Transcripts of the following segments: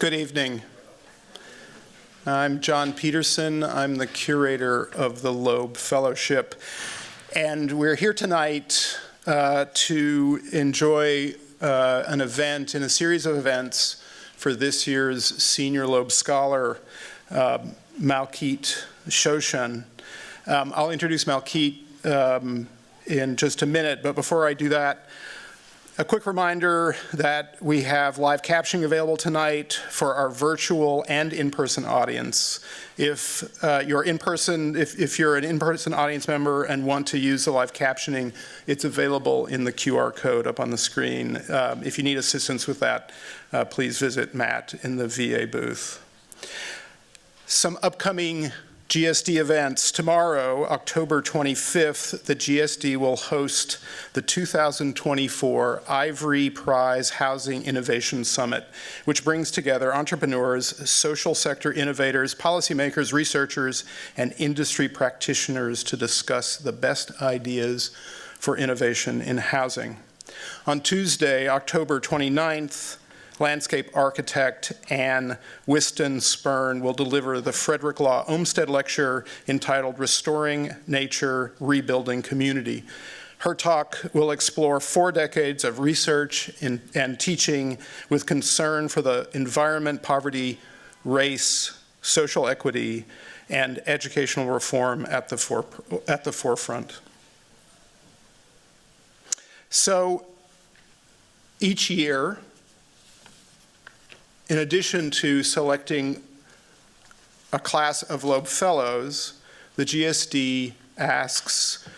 Good evening. I'm John Peterson. I'm the curator of the Loeb Fellowship. And we're here tonight to enjoy an event in a series of events for this year's Senior Loeb Scholar, Malkit Shoshan. I'll introduce Malkit in just a minute, but before I do that, a quick reminder that we have live captioning available tonight for our virtual and in-person audience. If you're an in-person audience member and want to use the live captioning, it's available in the QR code up on the screen. If you need assistance with that, please visit Matt in the VA booth. Some upcoming GSD events. Tomorrow, October 25th, the GSD will host the 2024 Ivory Prize Housing Innovation Summit, which brings together entrepreneurs, social sector innovators, policymakers, researchers, and industry practitioners to discuss the best ideas for innovation in housing. On Tuesday, October 29th, landscape architect Anne Whiston Spurn will deliver the Frederick Law Olmsted Lecture entitled Restoring Nature, Rebuilding Community. Her talk will explore 4 decades of research and teaching with concern for the environment, poverty, race, social equity, and educational reform at the forefront. So each year, in addition to selecting a class of Loeb Fellows, the GSD asks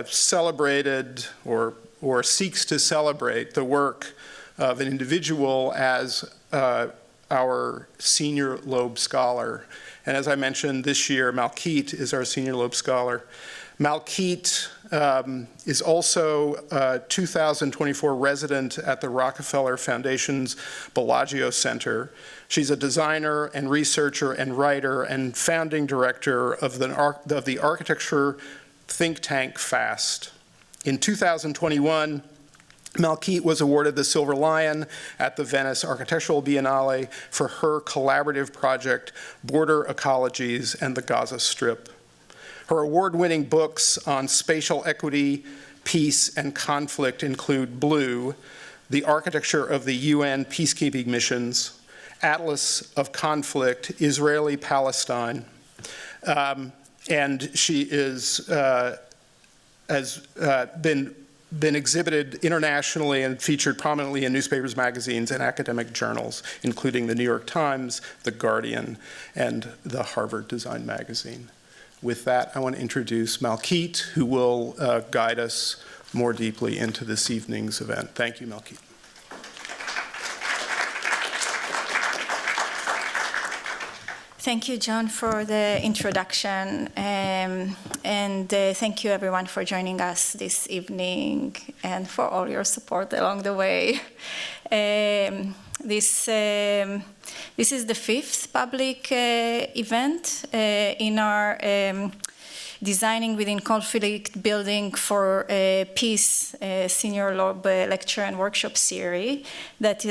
celebrated or seeks to celebrate the work of an individual as our Senior Loeb Scholar. And as I mentioned, this year, Malkit is our Senior Loeb Scholar. Malkit is also a 2024 resident at the Rockefeller Foundation's Bellagio Center. She's a designer and researcher and writer and founding director of the architecture think tank FAST. In 2021, Malkit was awarded the Silver Lion at the Venice Architectural Biennale for her collaborative project, Border Ecologies and the Gaza Strip. Her award-winning books on spatial equity, peace, and conflict include Blue, The Architecture of the UN Peacekeeping Missions, Atlas of Conflict, Israeli-Palestine, and she has been exhibited internationally and featured prominently in newspapers, magazines, and academic journals, including the New York Times, The Guardian, and the Harvard Design Magazine. With that, I want to introduce Malkit, who will guide us more deeply into this evening's event. Thank you, Malkit. Thank you, John, for the introduction, and thank you, everyone, for joining us this evening and for all your support along the way. This is the 5th public event in our Designing Within Conflict Building for Peace Senior Loeb Lecture and Workshop series that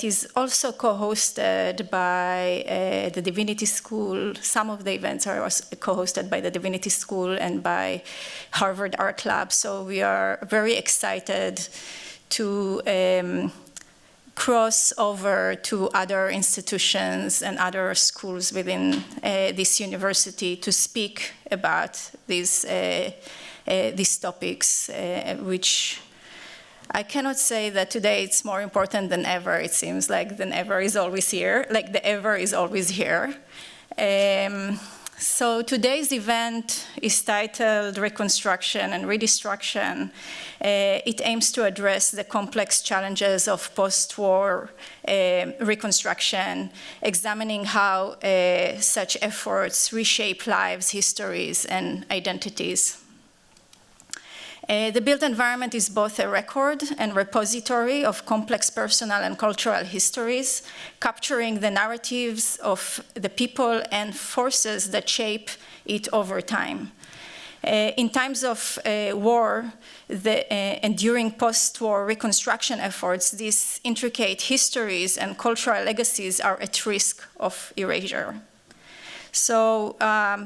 is also co-hosted by the Divinity School. Some of the events are co-hosted by the Divinity School and by Harvard Art Lab. So we are very excited to cross over to other institutions and other schools within this university to speak about these topics, which I cannot say that today it's more important than ever. It seems like than ever is always here, like the ever is always here. So today's event is titled Reconstruction and Redestruction. It aims to address the complex challenges of post-war reconstruction, examining how such efforts reshape lives, histories, and identities. The built environment is both a record and repository of complex personal and cultural histories, capturing the narratives of the people and forces that shape it over time. In times of war and during post-war reconstruction efforts, these intricate histories and cultural legacies are at risk of erasure. So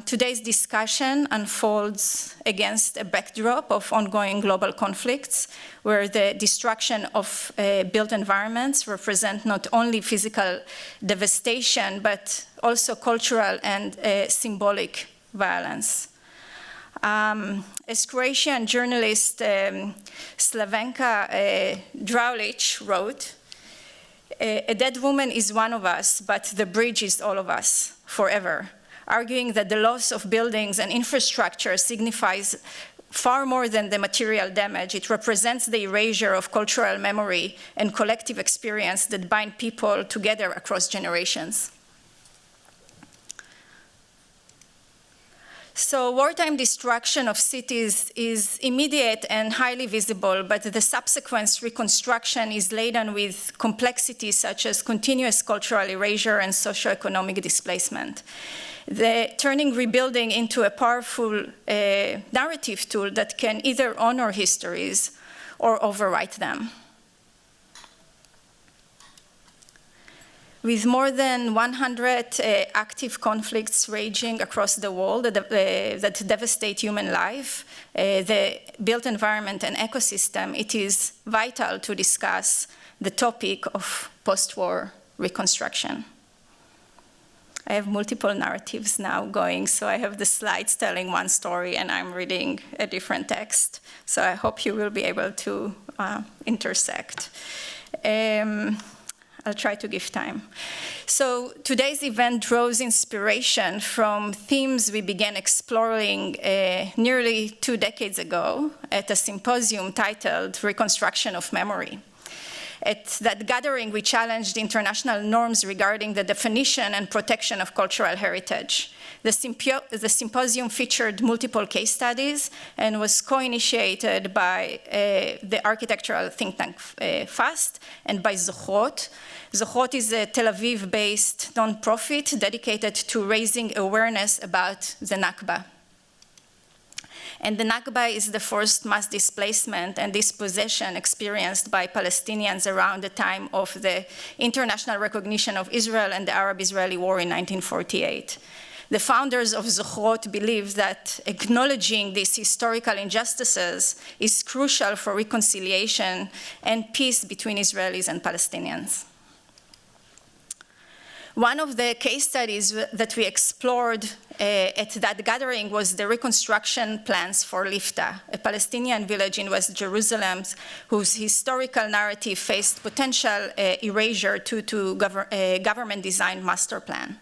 today's discussion unfolds against a backdrop of ongoing global conflicts, where the destruction of built environments represent not only physical devastation, but also cultural and symbolic violence. As Croatian journalist Slavenka Drakulic wrote, "A dead woman is one of us, but the bridge is all of us, forever," arguing that the loss of buildings and infrastructure signifies far more than the material damage. It represents the erasure of cultural memory and collective experience that bind people together across generations. So wartime destruction of cities is immediate and highly visible, but the subsequent reconstruction is laden with complexities such as continuous cultural erasure and socioeconomic displacement. The turning rebuilding into a powerful narrative tool that can either honor histories or overwrite them. With more than 100 active conflicts raging across the world that devastate human life, the built environment and ecosystem, it is vital to discuss the topic of post-war reconstruction. I have multiple narratives now going, so I have the slides telling one story and I'm reading a different text. So I hope you will be able to intersect. I'll try to give time. So today's event draws inspiration from themes we began exploring nearly 2 decades ago at a symposium titled Reconstruction of Memory. At that gathering, we challenged international norms regarding the definition and protection of cultural heritage. The symposium featured multiple case studies and was co-initiated by the architectural think tank FAST and by Zochot. Zochot is a Tel Aviv-based nonprofit dedicated to raising awareness about the Nakba. And the Nakba is the first mass displacement and dispossession experienced by Palestinians around the time of the international recognition of Israel and the Arab-Israeli War in 1948. The founders of Zochot believe that acknowledging these historical injustices is crucial for reconciliation and peace between Israelis and Palestinians. One of the case studies that we explored at that gathering was the reconstruction plans for Lifta, a Palestinian village in West Jerusalem whose historical narrative faced potential erasure due to government-designed master plan.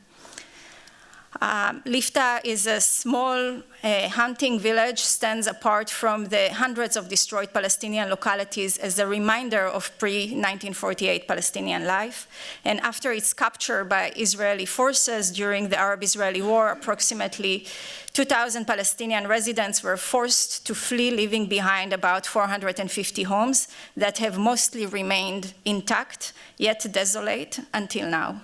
Lifta is a small hunting village, stands apart from the hundreds of destroyed Palestinian localities as a reminder of pre-1948 Palestinian life. And after its capture by Israeli forces during the Arab-Israeli War, approximately 2,000 Palestinian residents were forced to flee, leaving behind about 450 homes that have mostly remained intact, yet desolate until now.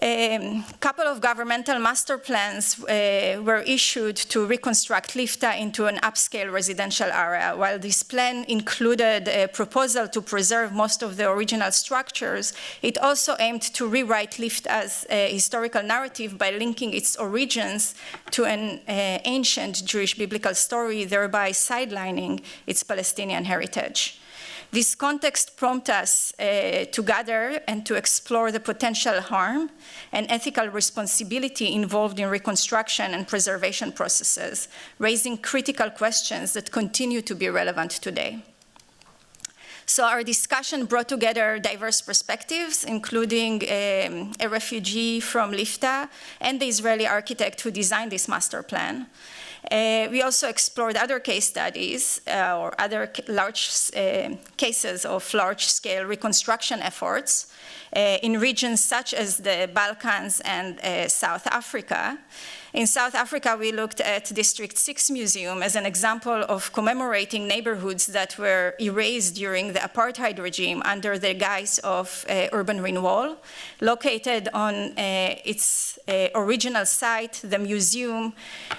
A couple of governmental master plans were issued to reconstruct Lifta into an upscale residential area. While this plan included a proposal to preserve most of the original structures, it also aimed to rewrite Lifta's historical narrative by linking its origins to an ancient Jewish biblical story, thereby sidelining its Palestinian heritage. This context prompts us to gather and to explore the potential harm and ethical responsibility involved in reconstruction and preservation processes, raising critical questions that continue to be relevant today. So our discussion brought together diverse perspectives, including a refugee from Lifta and the Israeli architect who designed this master plan. We also explored other case studies or other large cases of large-scale reconstruction efforts in regions such as the Balkans and South Africa. In South Africa, we looked at District 6 Museum as an example of commemorating neighborhoods that were erased during the apartheid regime under the guise of urban renewal. Located on its original site, the museum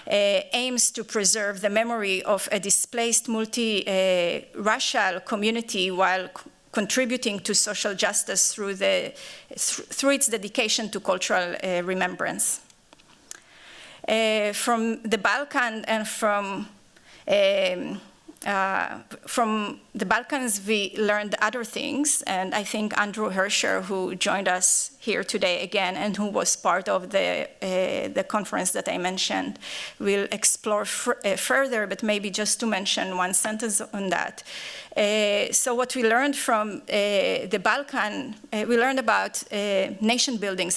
aims to preserve the memory of a displaced multi-racial community while contributing to social justice through its dedication to cultural remembrance. From the Balkan and from the Balkans, we learned other things, and I think Andrew Herscher, who joined us here today again and who was part of the conference that I mentioned, will explore further, but maybe just to mention one sentence on that. So what we learned from the Balkan, we learned about nation-building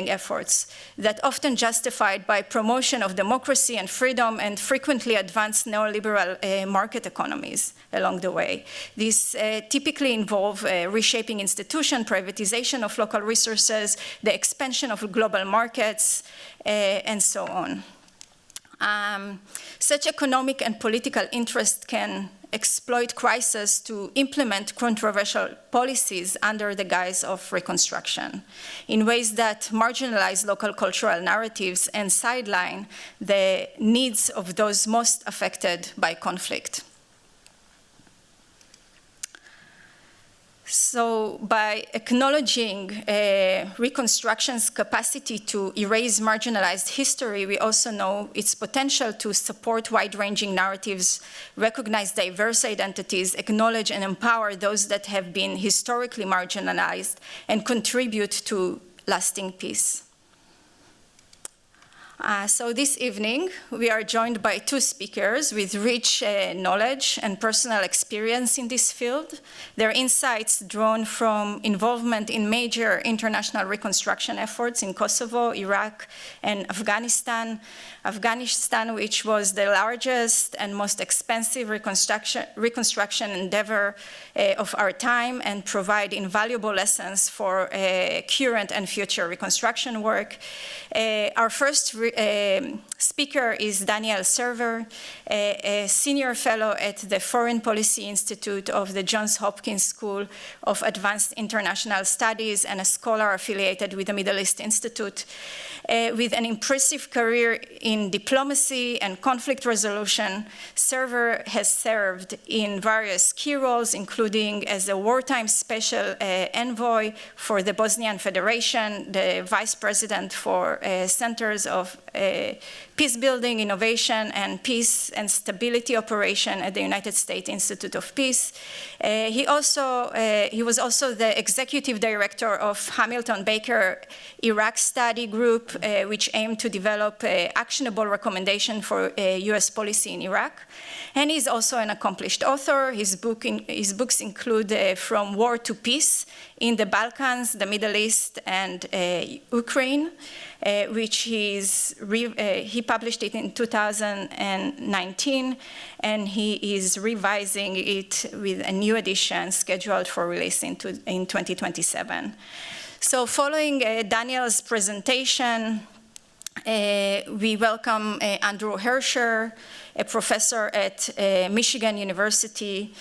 efforts that often justified by promotion of democracy and freedom and frequently advanced neoliberal market economies along the way. These typically involve reshaping institutions, privatization of local resources, the expansion of global markets, and so on. Such economic and political interest can exploit crises to implement controversial policies under the guise of reconstruction in ways that marginalize local cultural narratives and sideline the needs of those most affected by conflict. So by acknowledging reconstruction's capacity to erase marginalized history, we also know its potential to support wide-ranging narratives, recognize diverse identities, acknowledge and empower those that have been historically marginalized, and contribute to lasting peace. So this evening, we are joined by two speakers with rich knowledge and personal experience in this field. Their insights drawn from involvement in major international reconstruction efforts in Kosovo, Iraq, and Afghanistan. Afghanistan, which was the largest and most expensive reconstruction endeavor of our time, and provide invaluable lessons for current and future reconstruction work. Our first speaker is Daniel Serwer, a senior fellow at the Foreign Policy Institute of the Johns Hopkins School of Advanced International Studies and a scholar affiliated with the Middle East Institute. With an impressive career in diplomacy and conflict resolution, Serwer has served in various key roles, including as a wartime special envoy for the Bosnian Federation, the vice president for Centers of Peace Building, Innovation, and Peace and Stability Operation at the United States Institute of Peace. He was also the executive director of Hamilton Baker Iraq Study Group, which aimed to develop actionable recommendation for US policy in Iraq. And he's also an accomplished author. His books include From War to Peace in the Balkans, the Middle East, and Ukraine, which he published it in 2019, and he is revising it with a new edition scheduled for release in 2027. So following Daniel's presentation, we welcome Andrew Herscher, a professor at Michigan University,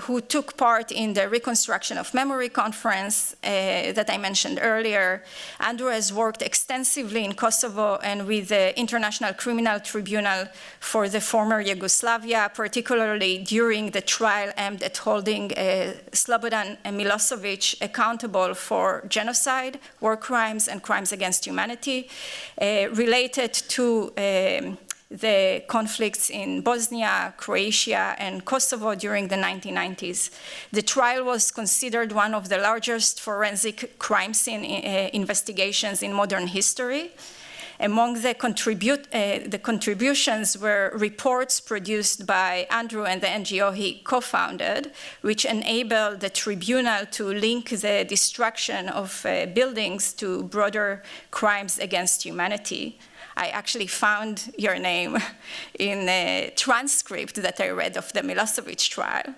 who took part in the Reconstruction of Memory conference that I mentioned earlier. Andrew has worked extensively in Kosovo and with the International Criminal Tribunal for the former Yugoslavia, particularly during the trial aimed at holding Slobodan Milosevic accountable for genocide, war crimes, and crimes against humanity related to the conflicts in Bosnia, Croatia, and Kosovo during the 1990s. The trial was considered one of the largest forensic crime scene investigations in modern history. Among the contributions were reports produced by Andrew and the NGO he co-founded, which enabled the tribunal to link the destruction of buildings to broader crimes against humanity. I actually found your name in a transcript that I read of the Milosevic trial.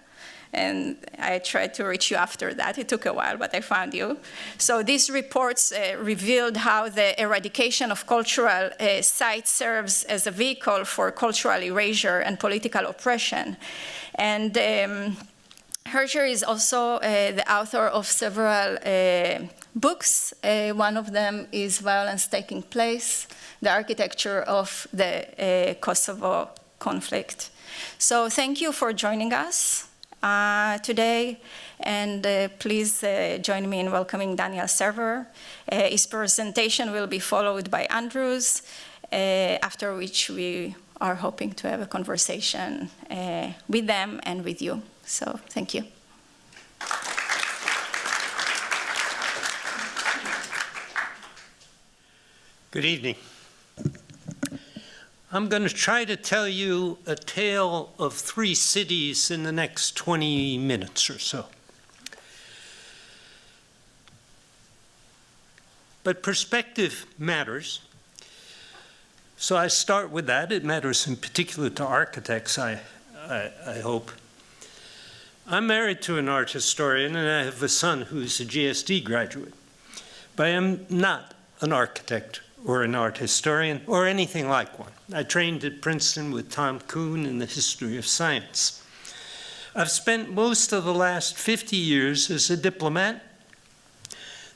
And I tried to reach you after that. It took a while, but I found you. So these reports revealed how the eradication of cultural sites serves as a vehicle for cultural erasure and political oppression. And Herscher is also the author of several books. One of them is Violence Taking Place, the Architecture of the Kosovo Conflict. So thank you for joining us today, and please join me in welcoming Daniel Serwer. His presentation will be followed by Andrew's, after which we are hoping to have a conversation with them and with you. So thank you. Good evening. I'm going to try to tell you a tale of 3 cities in the next 20 minutes or so. But perspective matters. So I start with that. It matters in particular to architects, I hope. I'm married to an art historian, and I have a son who's a GSD graduate. But I am not an architect or an art historian, or anything like one. I trained at Princeton with Tom Kuhn in the history of science. I've spent most of the last 50 years as a diplomat,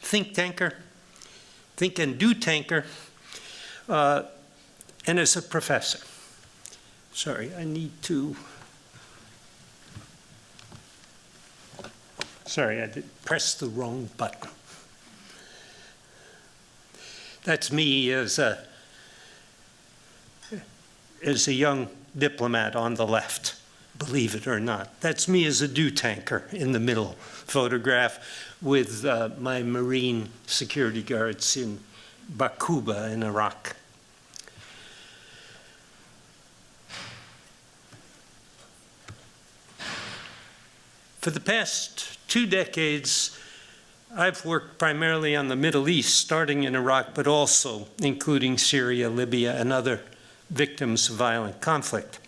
think tanker, think and do tanker, and as a professor. Sorry, I need to, sorry, I pressed the wrong button. That's me as a young diplomat on the left, believe it or not. That's me as a do tanker in the middle photograph with my Marine security guards in Bakuba in Iraq. For the past 2 decades, I've worked primarily on the Middle East, starting in Iraq, but also including Syria, Libya, and other victims of violent conflict.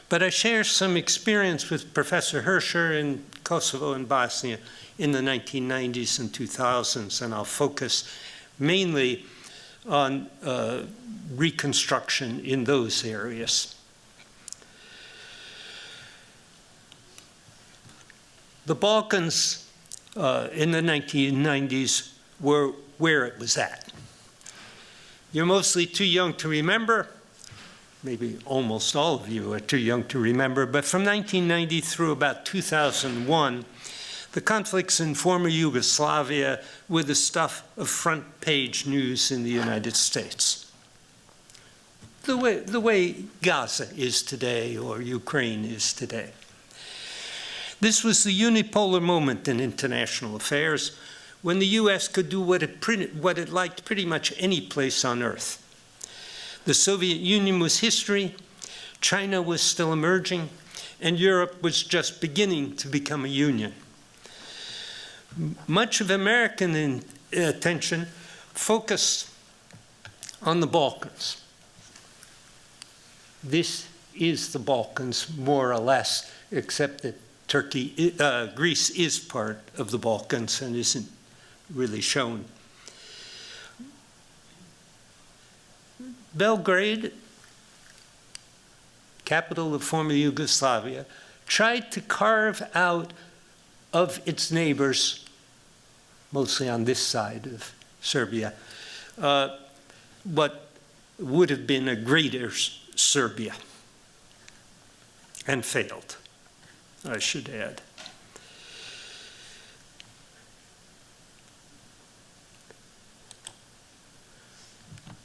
But I share some experience with Professor Herscher in Kosovo and Bosnia in the 1990s and 2000s, and I'll focus mainly on reconstruction in those areas. The Balkans in the 1990s were where it was at. You're mostly too young to remember. Maybe almost all of you are too young to remember, but from 1990 through about 2001, the conflicts in former Yugoslavia were the stuff of front-page news in the United States. The way Gaza is today or Ukraine is today. This was the unipolar moment in international affairs when the US could do what it liked pretty much any place on earth. The Soviet Union was history, China was still emerging, and Europe was just beginning to become a union. Much of American attention focused on the Balkans. This is the Balkans, more or less, except that Greece is part of the Balkans and isn't really shown. Belgrade, capital of former Yugoslavia, tried to carve out of its neighbors, mostly on this side of Serbia, what would have been a greater Serbia, and failed, I should add.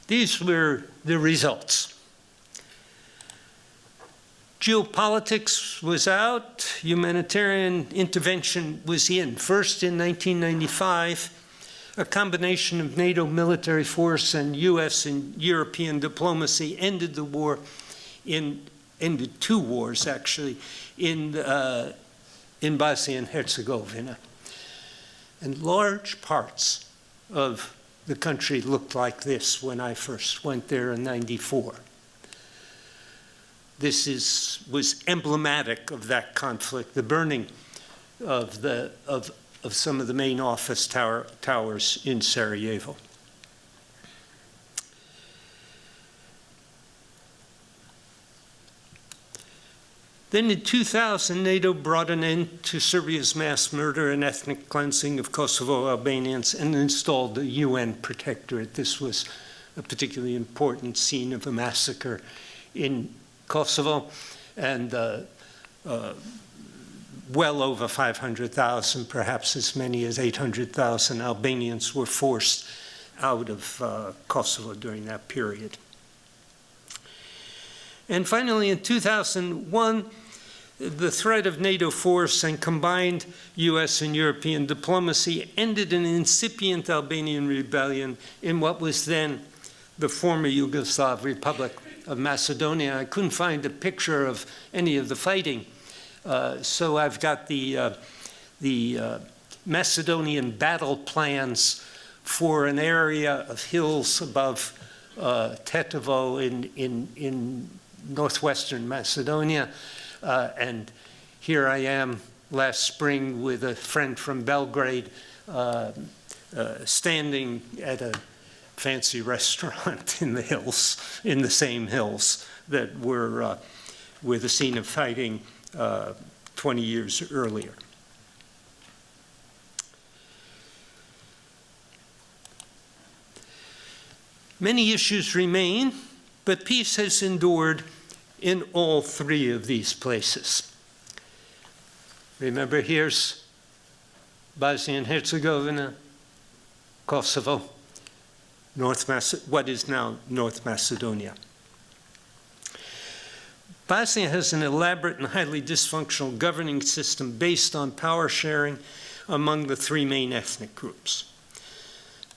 These were the results. Geopolitics was out, humanitarian intervention was in. First in 1995, a combination of NATO military force and US and European diplomacy ended the war, ended 2 wars actually, in Bosnia and Herzegovina. And large parts of the country looked like this when I first went there in '94. This was emblematic of that conflict, the burning of some of the main office towers in Sarajevo. Then in 2000, NATO brought an end to Serbia's mass murder and ethnic cleansing of Kosovo Albanians and installed a UN protectorate. This was a particularly important scene of a massacre in Kosovo, and well over 500,000, perhaps as many as 800,000 Albanians were forced out of Kosovo during that period. And finally, in 2001, the threat of NATO force and combined US and European diplomacy ended an incipient Albanian rebellion in what was then the former Yugoslav Republic of Macedonia. I couldn't find a picture of any of the fighting, so I've got the Macedonian battle plans for an area of hills above Tetovo in northwestern Macedonia. And here I am last spring with a friend from Belgrade standing at a fancy restaurant in the hills, in the same hills that were the scene of fighting 20 years earlier. Many issues remain, but peace has endured in all three of these places. Remember, here's Bosnia and Herzegovina, Kosovo, what is now North Macedonia. Bosnia has an elaborate and highly dysfunctional governing system based on power sharing among the three main ethnic groups.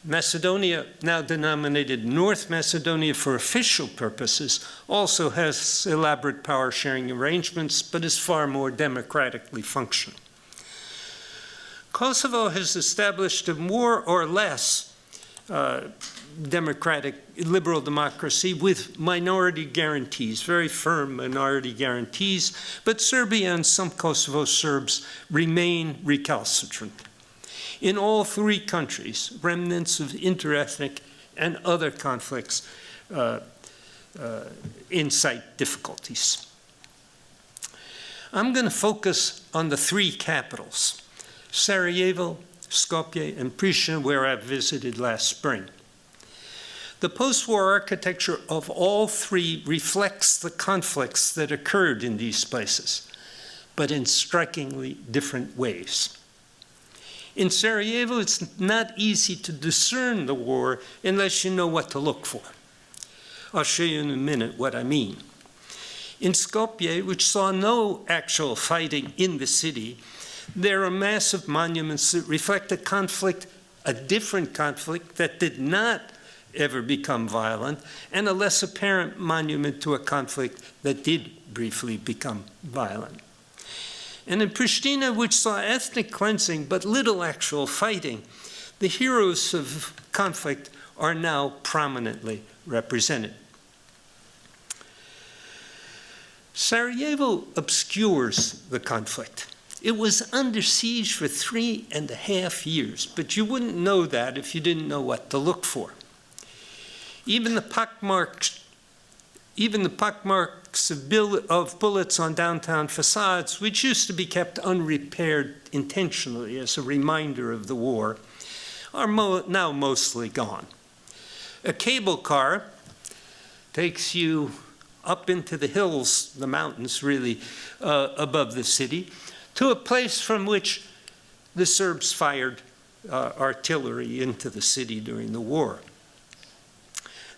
Macedonia, now denominated North Macedonia for official purposes, also has elaborate power sharing arrangements, but is far more democratically functional. Kosovo has established a more or less democratic, liberal democracy with minority guarantees, very firm minority guarantees, but Serbia and some Kosovo Serbs remain recalcitrant. In all three countries, remnants of interethnic and other conflicts incite difficulties. I'm going to focus on the three capitals, Sarajevo, Skopje, and Pristina, where I visited last spring. The post-war architecture of all three reflects the conflicts that occurred in these places, but in strikingly different ways. In Sarajevo, it's not easy to discern the war unless you know what to look for. I'll show you in a minute what I mean. In Skopje, which saw no actual fighting in the city, there are massive monuments that reflect a conflict, a different conflict that did not ever become violent, and a less apparent monument to a conflict that did briefly become violent. And in Pristina, which saw ethnic cleansing but little actual fighting, the heroes of conflict are now prominently represented. Sarajevo obscures the conflict. It was under siege for 3.5 years, but you wouldn't know that if you didn't know what to look for. Even the pockmarks of bullets on downtown facades, which used to be kept unrepaired intentionally as a reminder of the war, are now mostly gone. A cable car takes you up into the hills, the mountains really, above the city, to a place from which the Serbs fired artillery into the city during the war.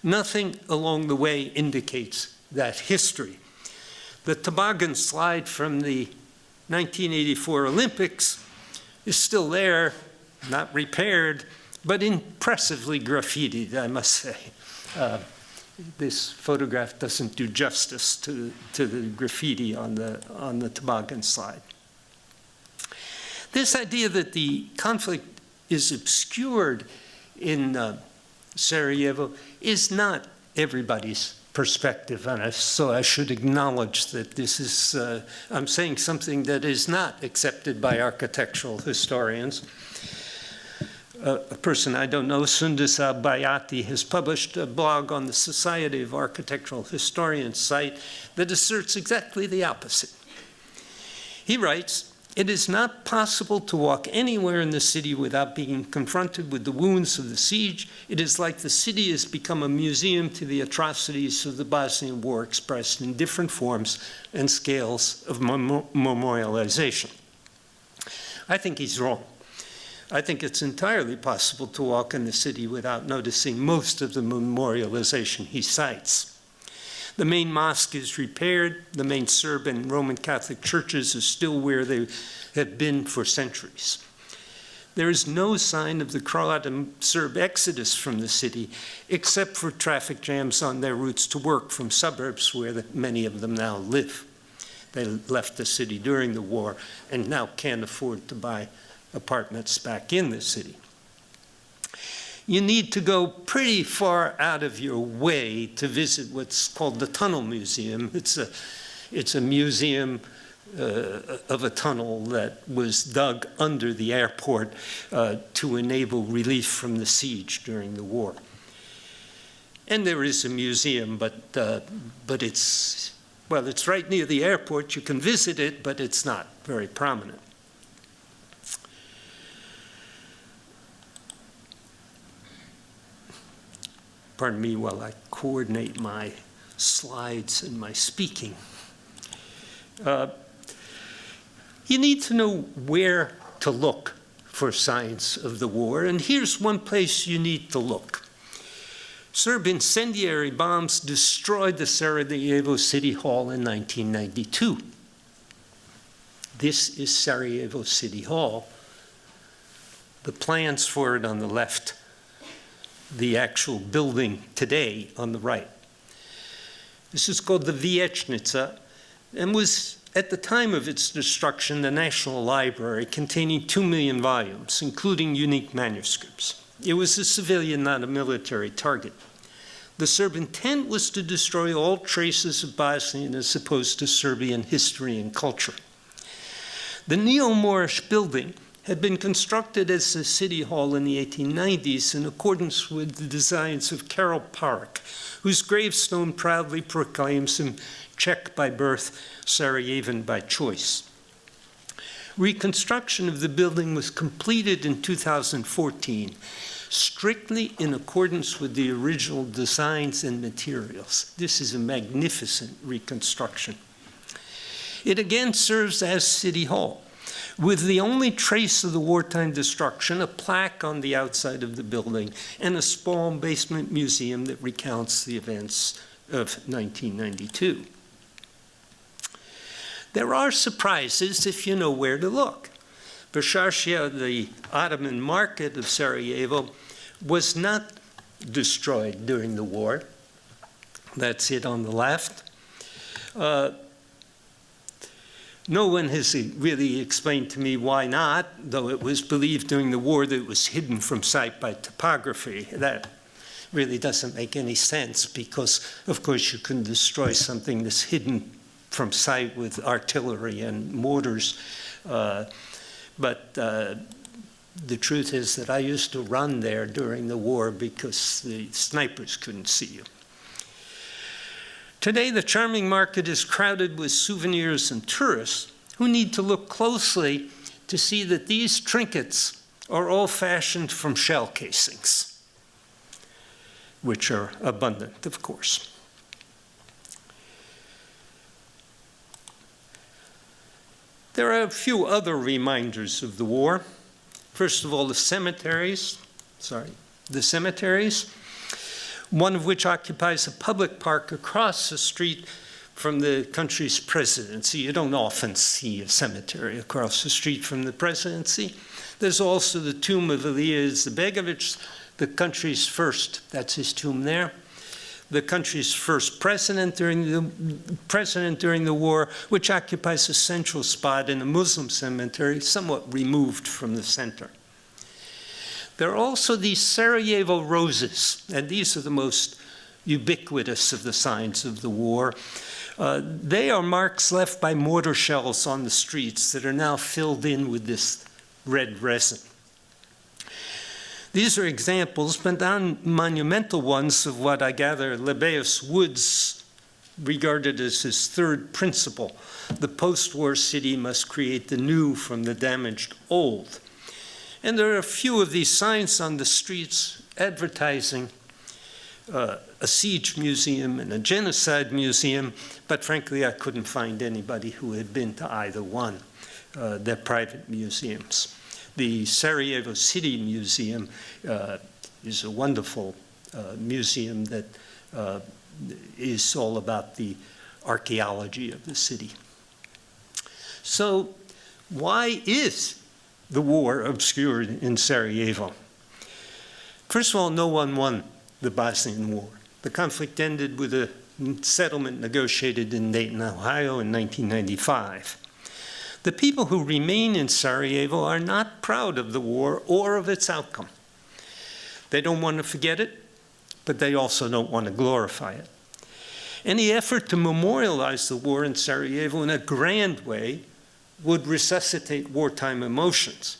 Nothing along the way indicates that history. The toboggan slide from the 1984 Olympics is still there, not repaired, but impressively graffitied, I must say. This photograph doesn't do justice to the graffiti on the toboggan slide. This idea that the conflict is obscured in Sarajevo is not everybody's perspective, and so I should acknowledge that this is, I'm saying something that is not accepted by architectural historians. A person I don't know, Sundus Al-Bayati, has published a blog on the Society of Architectural Historians site that asserts exactly the opposite. He writes, "It is not possible to walk anywhere in the city without being confronted with the wounds of the siege. It is like the city has become a museum to the atrocities of the Bosnian War expressed in different forms and scales of memorialization." I think he's wrong. I think it's entirely possible to walk in the city without noticing most of the memorialization he cites. The main mosque is repaired. The main Serb and Roman Catholic churches are still where they have been for centuries. There is no sign of the Croat and Serb exodus from the city, except for traffic jams on their routes to work from suburbs where many of them now live. They left the city during the war and now can't afford to buy apartments back in the city. You need to go pretty far out of your way to visit what's called the Tunnel Museum. It's a museum of a tunnel that was dug under the airport to enable relief from the siege during the war. And there is a museum, but it's, well, it's right near the airport. You can visit it, but it's not very prominent. Pardon me while I coordinate my slides and my speaking. You need to know where to look for signs of the war, and here's one place you need to look. Serb incendiary bombs destroyed the Sarajevo City Hall in 1992. This is Sarajevo City Hall. The plans for it on the left, the actual building today on the right. This is called the Vijećnica and was, at the time of its destruction, the National Library containing 2 million volumes, including unique manuscripts. It was a civilian, not a military target. The Serb intent was to destroy all traces of Bosnian as opposed to Serbian history and culture. The neo-Moorish building had been constructed as a city hall in the 1890s in accordance with the designs of Karol Parik, whose gravestone proudly proclaims him Czech by birth, Sarajevan by choice. Reconstruction of the building was completed in 2014, strictly in accordance with the original designs and materials. This is a magnificent reconstruction. It again serves as City Hall, with the only trace of the wartime destruction, a plaque on the outside of the building, and a small basement museum that recounts the events of 1992. There are surprises if you know where to look. Basharshia, the Ottoman market of Sarajevo, was not destroyed during the war. That's it on the left. No one has really explained to me why not, though it was believed during the war that it was hidden from sight by topography. That really doesn't make any sense because, of course, you can destroy something that's hidden from sight with artillery and mortars. But the truth is that I used to run there during the war because the snipers couldn't see you. Today, the charming market is crowded with souvenirs and tourists who need to look closely to see that these trinkets are all fashioned from shell casings, which are abundant, of course. There are a few other reminders of the war. First of all, the cemeteries, one of which occupies a public park across the street from the country's presidency. You don't often see a cemetery across the street from the presidency. There's also the tomb of Ilija Izetbegović, the country's first, that's his tomb there, the country's first president during the war, which occupies a central spot in a Muslim cemetery, somewhat removed from the center. There are also these Sarajevo roses, and these are the most ubiquitous of the signs of the war. They are marks left by mortar shells on the streets that are now filled in with this red resin. These are examples, but non-monumental ones, of what I gather Lebbeus Woods regarded as his third principle. The post-war city must create the new from the damaged old. And there are a few of these signs on the streets advertising a siege museum and a genocide museum, but frankly, I couldn't find anybody who had been to either one. They're private museums. The Sarajevo City Museum is a wonderful museum that is all about the archaeology of the city. So why is the war obscured in Sarajevo? First of all, no one won the Bosnian War. The conflict ended with a settlement negotiated in Dayton, Ohio in 1995. The people who remain in Sarajevo are not proud of the war or of its outcome. They don't want to forget it, but they also don't want to glorify it. Any effort to memorialize the war in Sarajevo in a grand way would resuscitate wartime emotions.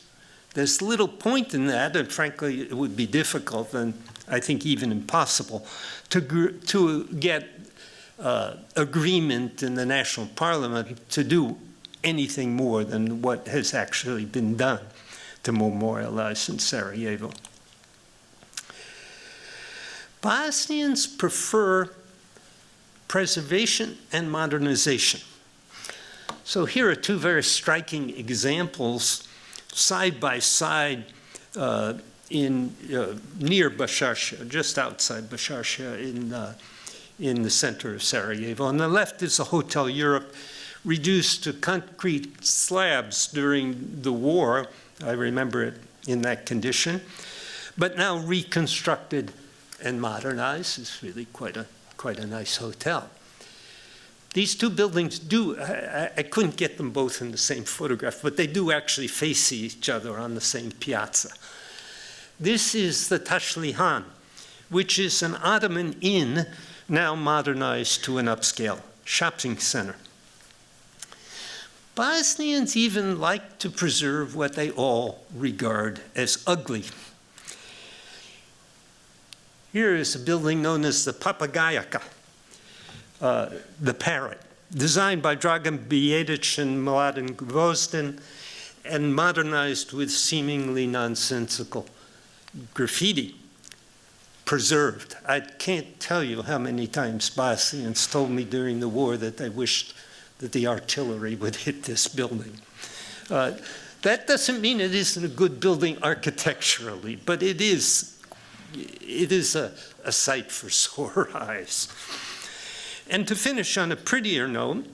There's little point in that, and frankly, it would be difficult and I think even impossible to get agreement in the national parliament to do anything more than what has actually been done to memorialize in Sarajevo. Bosnians prefer preservation and modernization. So here are two very striking examples side by side near Basharcia, just outside Basharcia in the center of Sarajevo. On the left is the Hotel Europe, reduced to concrete slabs during the war. I remember it in that condition, but now reconstructed and modernized. It's really quite a nice hotel. These two buildings I couldn't get them both in the same photograph, but they do actually face each other on the same piazza. This is the Tashlihan, which is an Ottoman inn now modernized to an upscale shopping center. Bosnians even like to preserve what they all regard as ugly. Here is a building known as the Papagajaka, the parrot, designed by Dragan Bijedic and Mladen Gvozdin and modernized with seemingly nonsensical graffiti, preserved. I can't tell you how many times Bosnians told me during the war that they wished that the artillery would hit this building. That doesn't mean it isn't a good building architecturally, but it is a sight for sore eyes. And to finish on a prettier note,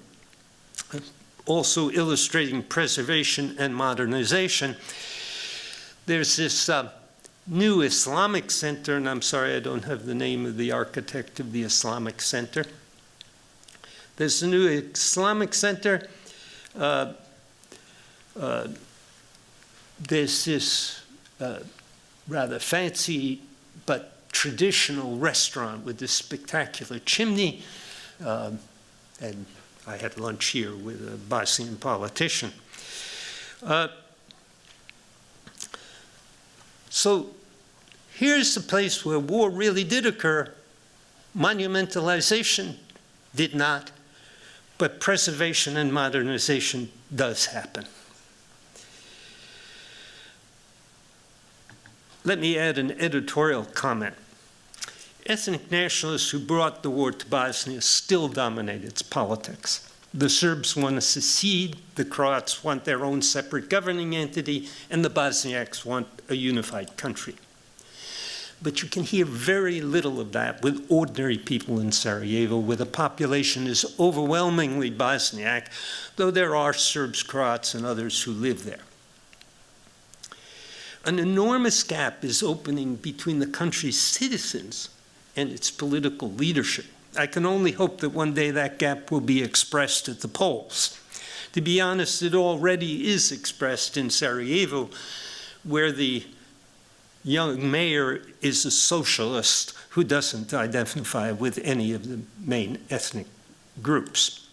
also illustrating preservation and modernization, there's this new Islamic center, and I'm sorry I don't have the name of the architect of the Islamic Center. There's a new Islamic Center. There's this rather fancy but traditional restaurant with this spectacular chimney. And I had lunch here with a Bosnian politician. So here's the place where war really did occur. Monumentalization did not, but preservation and modernization does happen. Let me add an editorial comment. Ethnic nationalists who brought the war to Bosnia still dominate its politics. The Serbs want to secede, the Croats want their own separate governing entity, and the Bosniaks want a unified country. But you can hear very little of that with ordinary people in Sarajevo, where the population is overwhelmingly Bosniak, though there are Serbs, Croats, and others who live there. An enormous gap is opening between the country's citizens and its political leadership. I can only hope that one day that gap will be expressed at the polls. To be honest, it already is expressed in Sarajevo, where the young mayor is a socialist who doesn't identify with any of the main ethnic groups.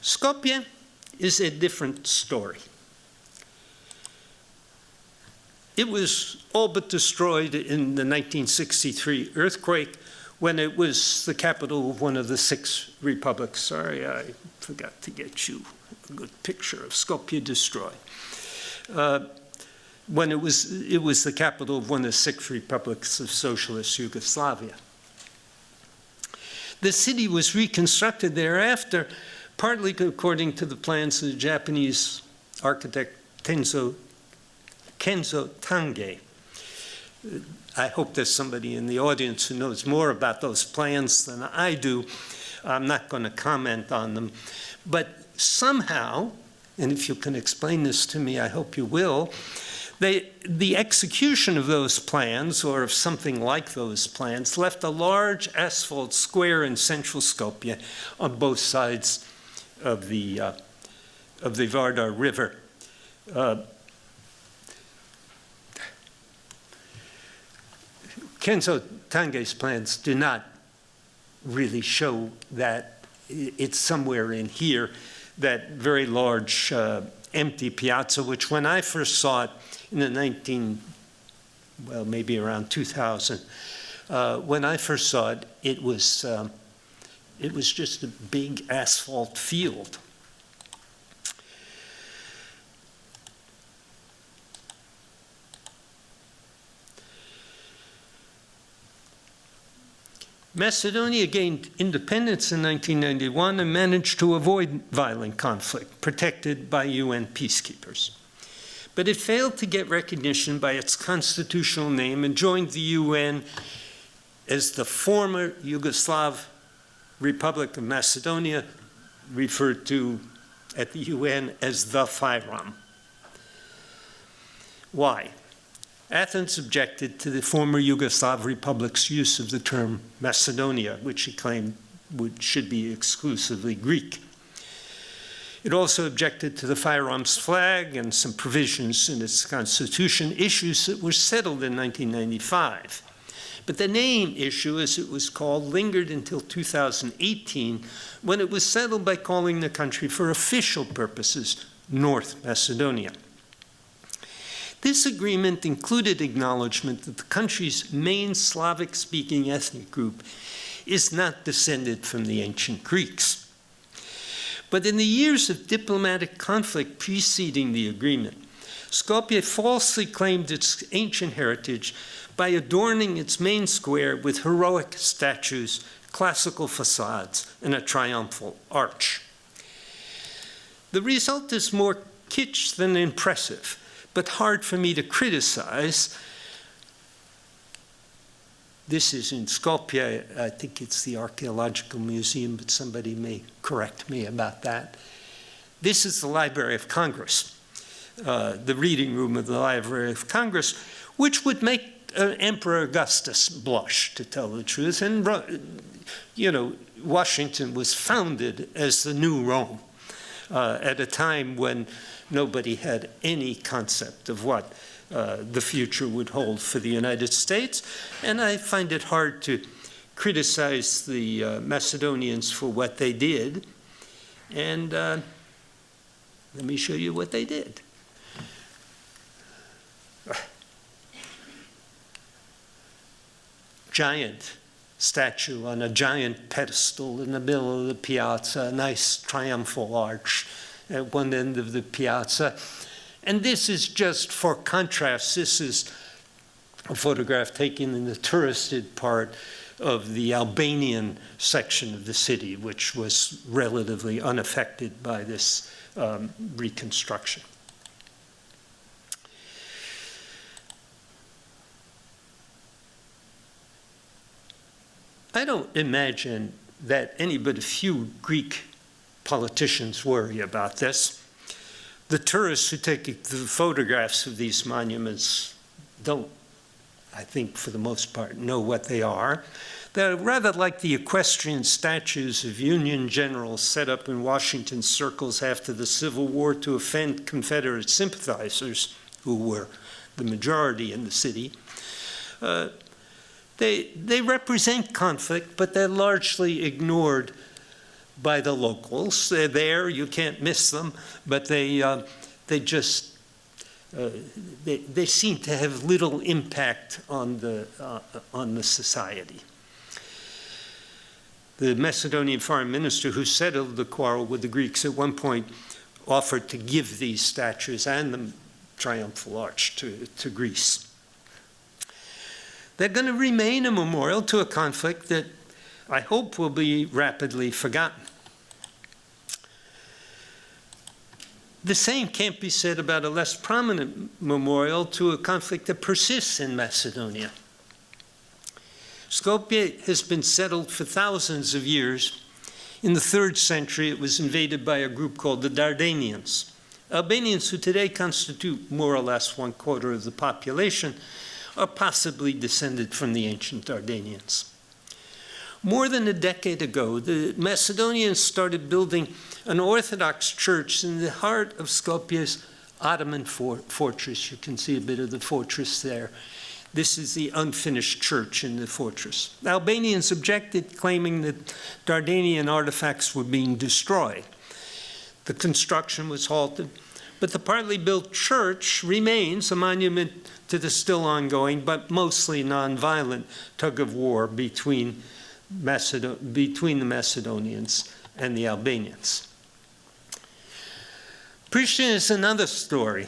Skopje is a different story. It was all but destroyed in the 1963 earthquake when it was the capital of one of the 6 republics. Sorry, I forgot to get you a good picture of Skopje destroyed. When it was the capital of one of the 6 republics of socialist Yugoslavia. The city was reconstructed thereafter, partly according to the plans of the Japanese architect Kenzo Tange. I hope there's somebody in the audience who knows more about those plans than I do. I'm not going to comment on them. But somehow, and if you can explain this to me, I hope you will, the execution of those plans, or of something like those plans, left a large asphalt square in central Skopje on both sides of the Vardar River. Kenzo Tange's plans do not really show that. It's somewhere in here, that very large empty piazza, which when I first saw it in the maybe around 2000, when I first saw it, it was just a big asphalt field. Macedonia gained independence in 1991 and managed to avoid violent conflict, protected by UN peacekeepers. But it failed to get recognition by its constitutional name and joined the UN as the former Yugoslav Republic of Macedonia, referred to at the UN as the FYROM. Why? Athens objected to the former Yugoslav Republic's use of the term Macedonia, which he claimed should be exclusively Greek. It also objected to the FYROM's flag and some provisions in its constitution, issues that were settled in 1995. But the name issue, as it was called, lingered until 2018, when it was settled by calling the country for official purposes North Macedonia. This agreement included acknowledgement that the country's main Slavic-speaking ethnic group is not descended from the ancient Greeks. But in the years of diplomatic conflict preceding the agreement, Skopje falsely claimed its ancient heritage by adorning its main square with heroic statues, classical facades, and a triumphal arch. The result is more kitsch than impressive, but hard for me to criticize. This is in Skopje. I think it's the Archaeological Museum, but somebody may correct me about that. This is the Library of Congress, the reading room of the Library of Congress, which would make Emperor Augustus blush, to tell the truth. And, you know, Washington was founded as the new Rome at a time when nobody had any concept of what the future would hold for the United States. And I find it hard to criticize the Macedonians for what they did. And let me show you what they did. Giant statue on a giant pedestal in the middle of the piazza, a nice triumphal arch at one end of the piazza. And this is just for contrast. This is a photograph taken in the touristed part of the Albanian section of the city, which was relatively unaffected by this reconstruction. I don't imagine that any but a few Greek politicians worry about this. The tourists who take the photographs of these monuments don't, I think for the most part, know what they are. They're rather like the equestrian statues of Union generals set up in Washington circles after the Civil War to offend Confederate sympathizers who were the majority in the city. They represent conflict, but they're largely ignored by the locals. They're there, you can't miss them, but they seem to have little impact on the society. The Macedonian foreign minister who settled the quarrel with the Greeks at one point offered to give these statues and the triumphal arch to Greece. They're going to remain a memorial to a conflict that I hope will be rapidly forgotten. The same can't be said about a less prominent memorial to a conflict that persists in Macedonia. Skopje has been settled for thousands of years. In the 3rd century, it was invaded by a group called the Dardanians. Albanians, who today constitute more or less 1/4 of the population, are possibly descended from the ancient Dardanians. More than a decade ago, the Macedonians started building an Orthodox church in the heart of Skopje's Ottoman fortress. You can see a bit of the fortress there. This is the unfinished church in the fortress. Albanians objected, claiming that Dardanian artifacts were being destroyed. The construction was halted, but the partly built church remains a monument to the still ongoing, but mostly nonviolent tug-of-war between the Macedonians and the Albanians. Pristina is another story.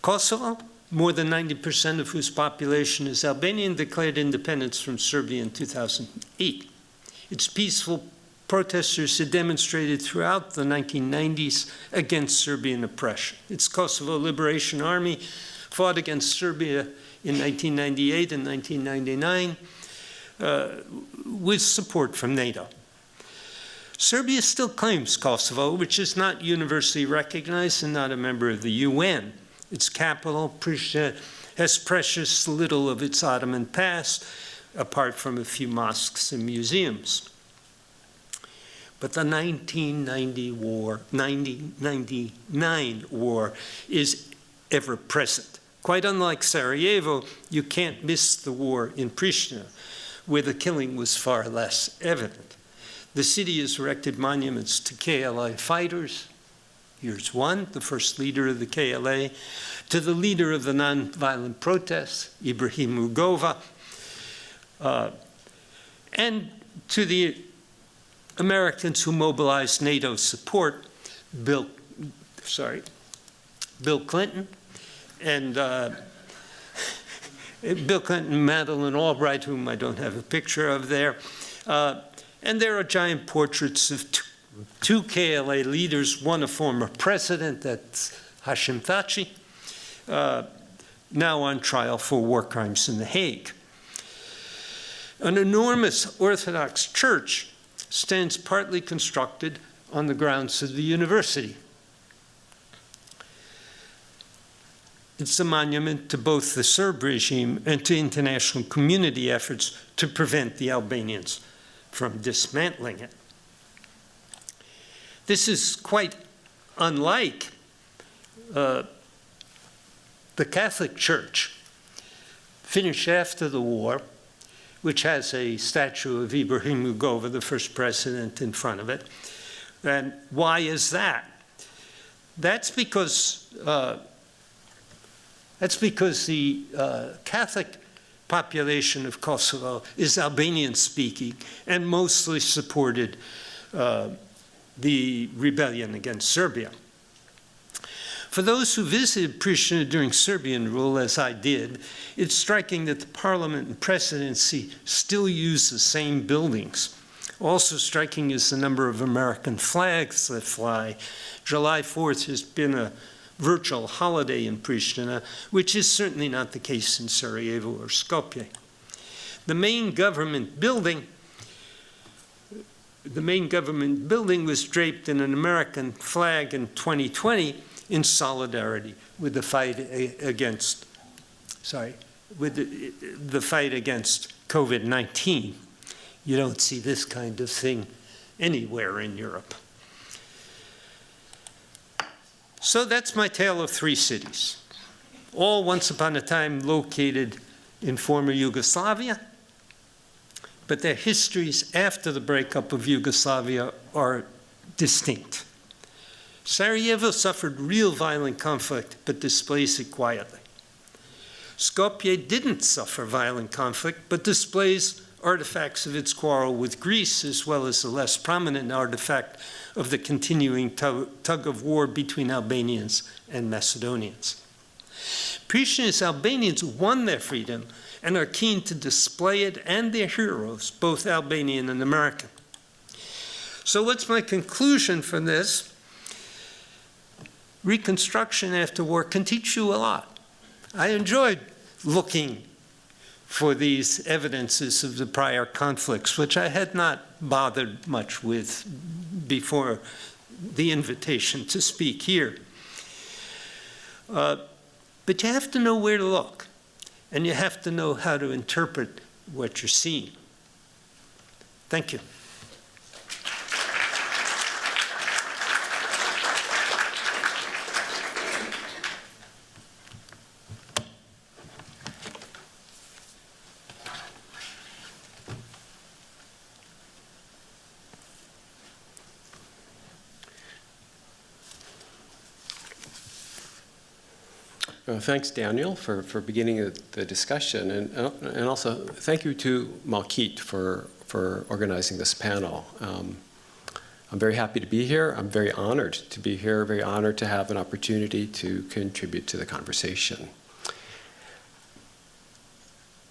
Kosovo, more than 90% of whose population is Albanian, declared independence from Serbia in 2008. Its peaceful protesters had demonstrated throughout the 1990s against Serbian oppression. Its Kosovo Liberation Army fought against Serbia in 1998 and 1999 with support from NATO. Serbia still claims Kosovo, which is not universally recognized and not a member of the UN. Its capital, Pristina, has precious little of its Ottoman past, apart from a few mosques and museums. But the 1999 war is ever present. Quite unlike Sarajevo, you can't miss the war in Pristina, where the killing was far less evident. The city has erected monuments to KLA fighters. Here's one, the first leader of the KLA, to the leader of the nonviolent protests, Ibrahim Rugova, and to the Americans who mobilized NATO support, Bill Clinton, and Bill Clinton, Madeleine Albright, whom I don't have a picture of there. And there are giant portraits of two KLA leaders, one a former president, that's Hashim Thaçi, now on trial for war crimes in The Hague. An enormous Orthodox church stands partly constructed on the grounds of the university. It's a monument to both the Serb regime and to international community efforts to prevent the Albanians from dismantling it. This is quite unlike the Catholic Church, finished after the war, which has a statue of Ibrahim Rugova, the first president, in front of it. And why is that? That's because the Catholic population of Kosovo is Albanian-speaking and mostly supported the rebellion against Serbia. For those who visited Pristina during Serbian rule, as I did, it's striking that the parliament and presidency still use the same buildings. Also striking is the number of American flags that fly. July 4th has been a virtual holiday in Pristina, which is certainly not the case in Sarajevo or Skopje. The main government building was draped in an American flag in 2020 in solidarity with the fight against, the fight against COVID-19. You don't see this kind of thing anywhere in Europe. So that's my tale of three cities. all once upon a time located in former Yugoslavia, but their histories after the breakup of Yugoslavia are distinct. Sarajevo suffered real violent conflict, but displays it quietly. Skopje didn't suffer violent conflict, but displays artifacts of its quarrel with Greece, as well as the less prominent artifact of the continuing tug of war between Albanians and Macedonians. Prishtina's Albanians won their freedom and are keen to display it and their heroes, both Albanian and American. So what's my conclusion from this? Reconstruction after war can teach you a lot. I enjoyed looking for these evidences of the prior conflicts, which I had not bothered much with before the invitation to speak here. But you have to know where to look, and you have to know how to interpret what you're seeing. Thank you. Thanks, Daniel, for beginning the discussion, and also thank you to Malkit for organizing this panel. I'm very happy to be here. I'm very honored to be here, very honored to have an opportunity to contribute to the conversation.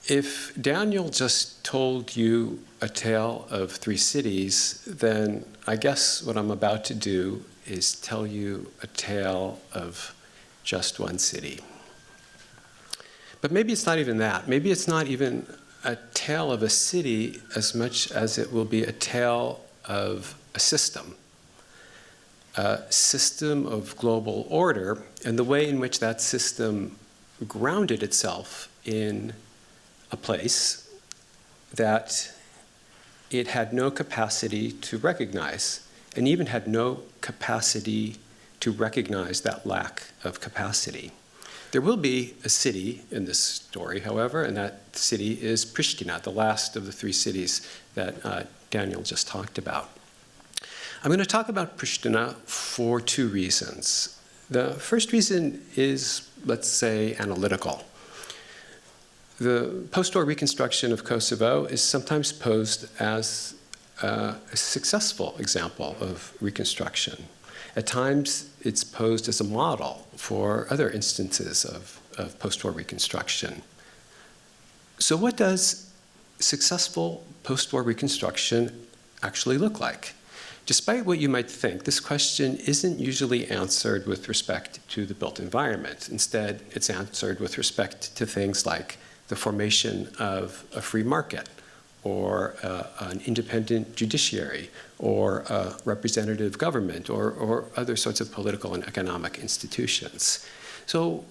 If Daniel just told you a tale of three cities, then I guess what I'm about to do is tell you a tale of just one city. But maybe it's not even that. Maybe it's not even a tale of a city as much as it will be a tale of a system of global order, and the way in which that system grounded itself in a place that it had no capacity to recognize, and even had no capacity to recognize that lack of capacity. There will be a city in this story, however, and that city is Pristina, the last of the three cities that Daniel just talked about. I'm going to talk about Pristina for two reasons. The first reason is, let's say, analytical. The post-war reconstruction of Kosovo is sometimes posed as a successful example of reconstruction. At times, it's posed as a model for other instances of post-war reconstruction. So what does successful post-war reconstruction actually look like? Despite what you might think, this question isn't usually answered with respect to the built environment. Instead, it's answered with respect to things like the formation of a free market, or an independent judiciary, or a representative government, or other sorts of political and economic institutions. So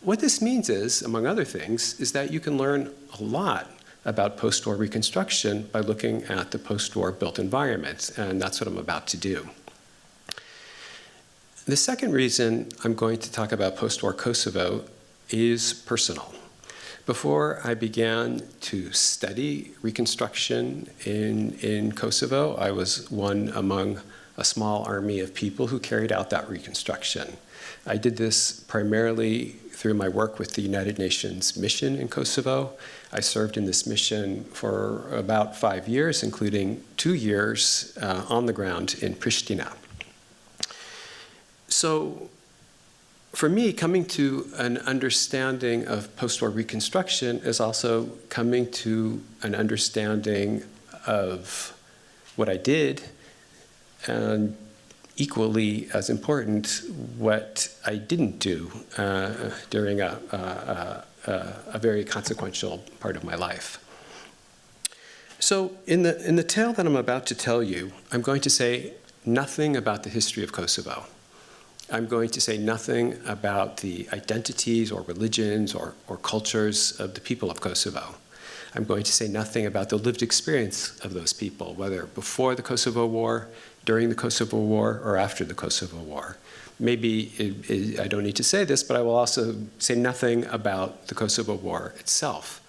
what this means is, among other things, is that you can learn a lot about post-war reconstruction by looking at the post-war built environment, and that's what I'm about to do. The second reason I'm going to talk about post-war Kosovo is personal. Before I began to study reconstruction in Kosovo, I was one among a small army of people who carried out that reconstruction. I did this primarily through my work with the United Nations mission in Kosovo. I served in this mission for about 5 years, including 2 years on the ground in Pristina. So, for me, coming to an understanding of post-war reconstruction is also coming to an understanding of what I did, and equally as important, what I didn't do during a very consequential part of my life. So in the tale that I'm about to tell you, I'm going to say nothing about the history of Kosovo. I'm going to say nothing about the identities or religions or cultures of the people of Kosovo. I'm going to say nothing about the lived experience of those people, whether before the Kosovo War, during the Kosovo War, or after the Kosovo War. Maybe I don't need to say this, but I will also say nothing about the Kosovo War itself.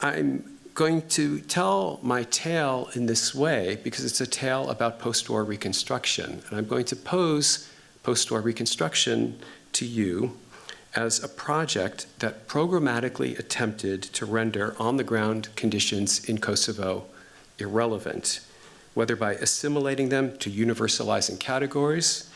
I'm going to tell my tale in this way because it's a tale about post-war reconstruction. And I'm going to pose post-war reconstruction to you as a project that programmatically attempted to render on-the-ground conditions in Kosovo irrelevant, whether by assimilating them to universalizing categories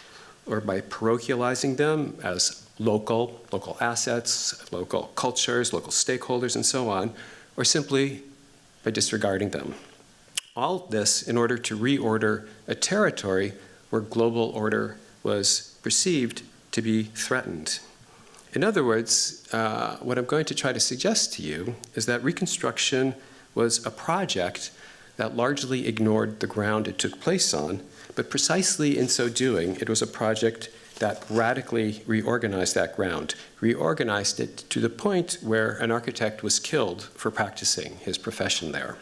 or by parochializing them as local assets, local cultures, local stakeholders, and so on, or simply by disregarding them. All this in order to reorder a territory where global order was perceived to be threatened. In other words, what I'm going to try to suggest to you is that Reconstruction was a project that largely ignored the ground it took place on, but precisely in so doing, it was a project that radically reorganized that ground, reorganized it to the point where an architect was killed for practicing his profession there.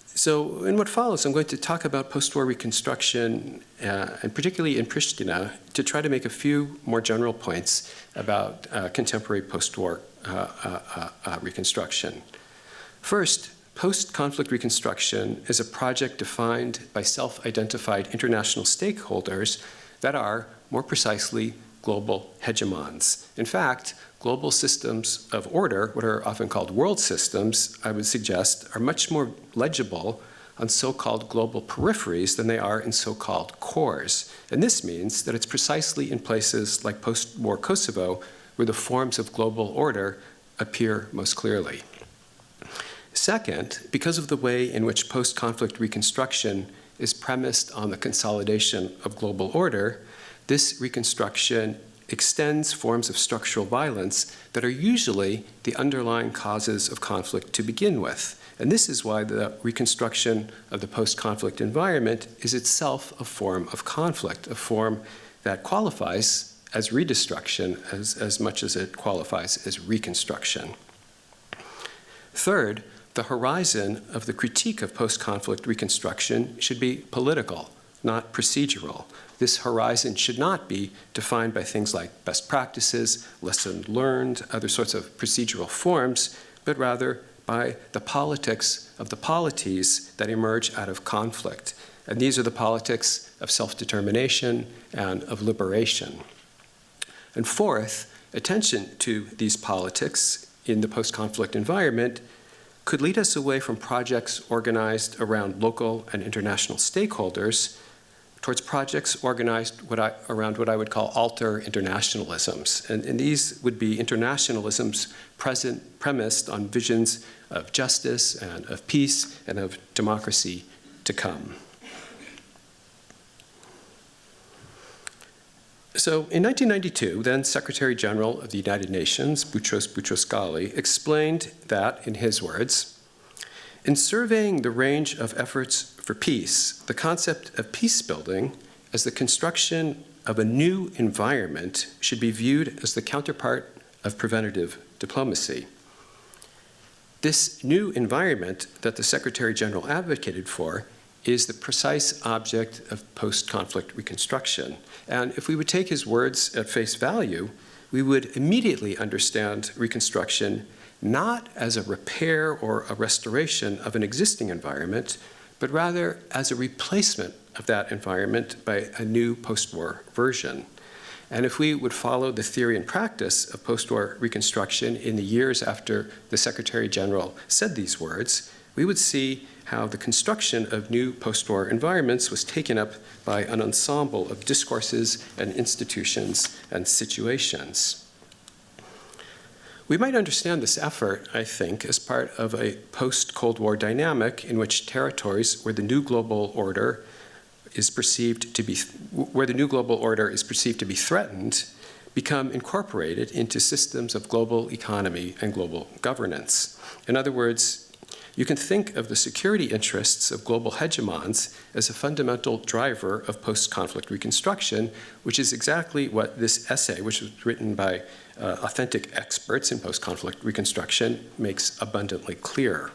So in what follows, I'm going to talk about post-war reconstruction, and particularly in Pristina, to try to make a few more general points about contemporary post-war reconstruction. First, post-conflict reconstruction is a project defined by self-identified international stakeholders that are, more precisely, global hegemons. In fact, global systems of order, what are often called world systems, I would suggest, are much more legible on so-called global peripheries than they are in so-called cores. And this means that it's precisely in places like post-war Kosovo where the forms of global order appear most clearly. Second, because of the way in which post-conflict reconstruction is premised on the consolidation of global order, this reconstruction extends forms of structural violence that are usually the underlying causes of conflict to begin with. And this is why the reconstruction of the post-conflict environment is itself a form of conflict, a form that qualifies as redestruction as much as it qualifies as reconstruction. Third, the horizon of the critique of post-conflict reconstruction should be political, not procedural. This horizon should not be defined by things like best practices, lesson learned, other sorts of procedural forms, but rather by the politics of the polities that emerge out of conflict. And these are the politics of self-determination and of liberation. And fourth, attention to these politics in the post-conflict environment could lead us away from projects organized around local and international stakeholders towards projects organized around what I would call alter internationalisms. And these would be internationalisms premised on visions of justice and of peace and of democracy to come. So in 1992, then Secretary General of the United Nations, Boutros Boutros-Ghali, explained that, in his words, in surveying the range of efforts for peace, the concept of peace building as the construction of a new environment should be viewed as the counterpart of preventative diplomacy. This new environment that the Secretary General advocated for is the precise object of post-conflict reconstruction. And if we would take his words at face value, we would immediately understand reconstruction not as a repair or a restoration of an existing environment, but rather as a replacement of that environment by a new post-war version. And if we would follow the theory and practice of post-war reconstruction in the years after the Secretary General said these words, we would see how the construction of new post-war environments was taken up by an ensemble of discourses and institutions and situations. We might understand this effort, I think, as part of a post-Cold War dynamic in which territories where the new global order is perceived to be threatened become incorporated into systems of global economy and global governance. In other words, you can think of the security interests of global hegemons as a fundamental driver of post-conflict reconstruction, which is exactly what this essay, which was written by authentic experts in post-conflict reconstruction, makes abundantly clear.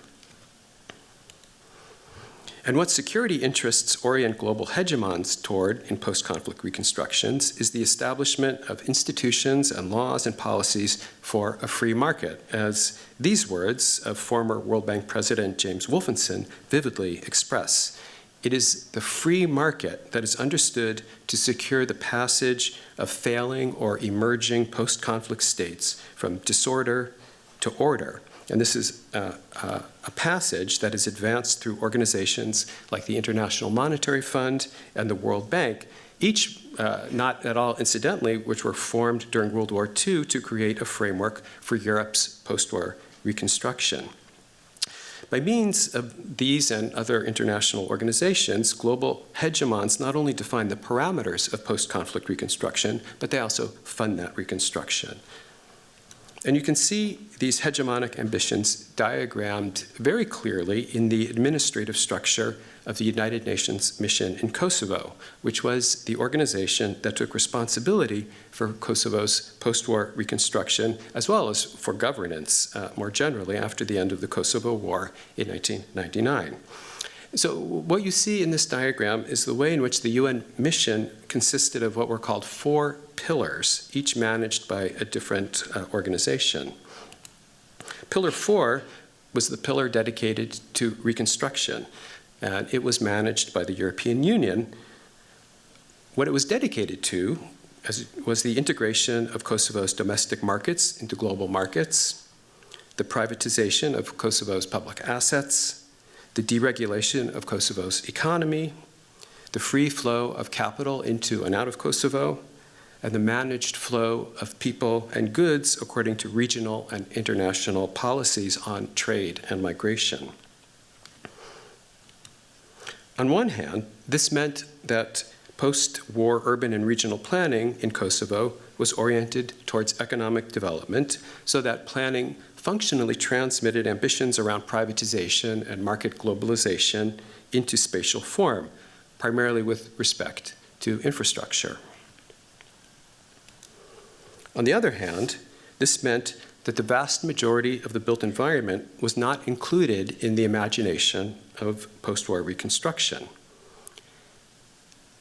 And what security interests orient global hegemons toward in post-conflict reconstructions is the establishment of institutions and laws and policies for a free market, as these words of former World Bank President James Wolfensohn vividly express. It is the free market that is understood to secure the passage of failing or emerging post-conflict states from disorder to order. And this is a passage that is advanced through organizations like the International Monetary Fund and the World Bank, each not at all incidentally, which were formed during World War II to create a framework for Europe's post-war reconstruction. By means of these and other international organizations, global hegemons not only define the parameters of post-conflict reconstruction, but they also fund that reconstruction. And you can see these hegemonic ambitions diagrammed very clearly in the administrative structure of the United Nations mission in Kosovo, which was the organization that took responsibility for Kosovo's post-war reconstruction, as well as for governance more generally after the end of the Kosovo War in 1999. So what you see in this diagram is the way in which the UN mission consisted of what were called 4 pillars, each managed by a different organization. Pillar 4 was the pillar dedicated to reconstruction, and it was managed by the European Union. What it was dedicated to was the integration of Kosovo's domestic markets into global markets, the privatization of Kosovo's public assets, the deregulation of Kosovo's economy, the free flow of capital into and out of Kosovo, and the managed flow of people and goods according to regional and international policies on trade and migration. On one hand, this meant that post-war urban and regional planning in Kosovo was oriented towards economic development, so that planning functionally transmitted ambitions around privatization and market globalization into spatial form, primarily with respect to infrastructure. On the other hand, this meant that the vast majority of the built environment was not included in the imagination of post-war reconstruction.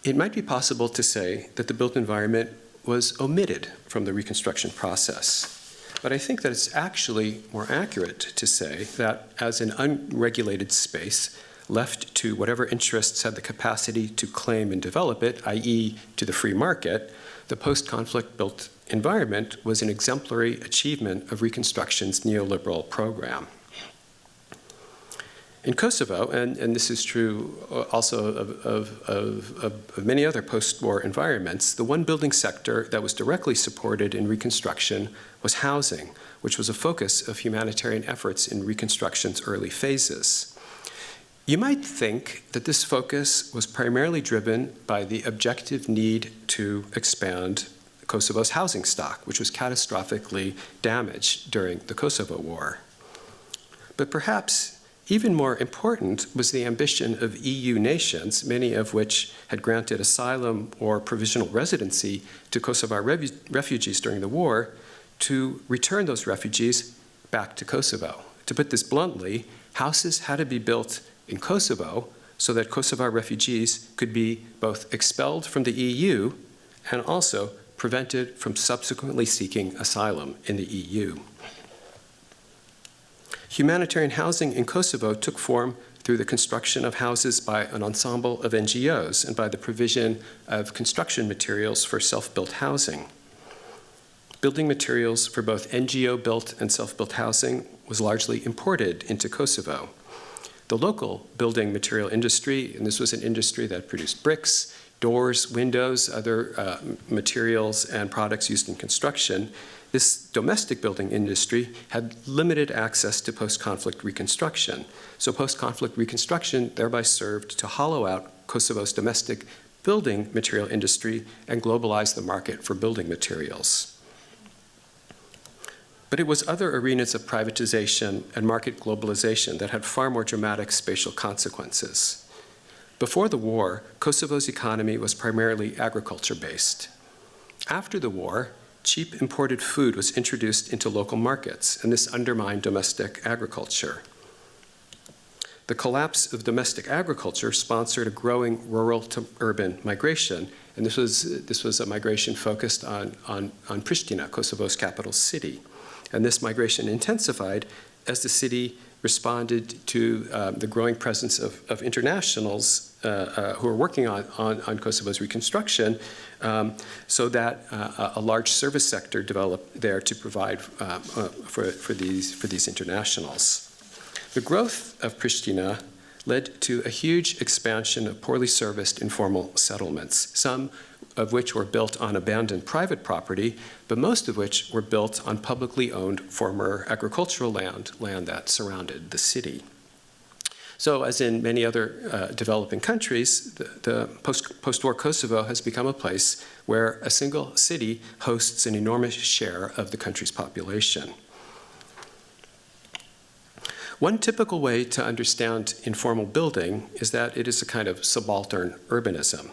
It might be possible to say that the built environment was omitted from the reconstruction process. But I think that it's actually more accurate to say that as an unregulated space left to whatever interests had the capacity to claim and develop it, i.e. to the free market, the post-conflict built environment was an exemplary achievement of Reconstruction's neoliberal program. In Kosovo, and this is true also of many other post-war environments, the one building sector that was directly supported in Reconstruction was housing, which was a focus of humanitarian efforts in Reconstruction's early phases. You might think that this focus was primarily driven by the objective need to expand Kosovo's housing stock, which was catastrophically damaged during the Kosovo War. But perhaps even more important was the ambition of EU nations, many of which had granted asylum or provisional residency to Kosovar refugees during the war, to return those refugees back to Kosovo. To put this bluntly, houses had to be built in Kosovo so that Kosovar refugees could be both expelled from the EU and also prevented from subsequently seeking asylum in the EU. Humanitarian housing in Kosovo took form through the construction of houses by an ensemble of NGOs and by the provision of construction materials for self-built housing. Building materials for both NGO-built and self-built housing was largely imported into Kosovo. The local building material industry, and this was an industry that produced bricks, doors, windows, other materials and products used in construction, this domestic building industry had limited access to post-conflict reconstruction. So post-conflict reconstruction thereby served to hollow out Kosovo's domestic building material industry and globalize the market for building materials. But it was other arenas of privatization and market globalization that had far more dramatic spatial consequences. Before the war, Kosovo's economy was primarily agriculture-based. After the war, cheap imported food was introduced into local markets, and this undermined domestic agriculture. The collapse of domestic agriculture sponsored a growing rural to urban migration, and this was a migration focused on Pristina, Kosovo's capital city. And this migration intensified as the city responded to the growing presence of internationals who are working on Kosovo's reconstruction, so that a large service sector developed there to provide for these internationals. The growth of Pristina led to a huge expansion of poorly serviced informal settlements, some of which were built on abandoned private property, but most of which were built on publicly owned former agricultural land that surrounded the city. So, as in many other developing countries, the post-war Kosovo has become a place where a single city hosts an enormous share of the country's population. One typical way to understand informal building is that it is a kind of subaltern urbanism.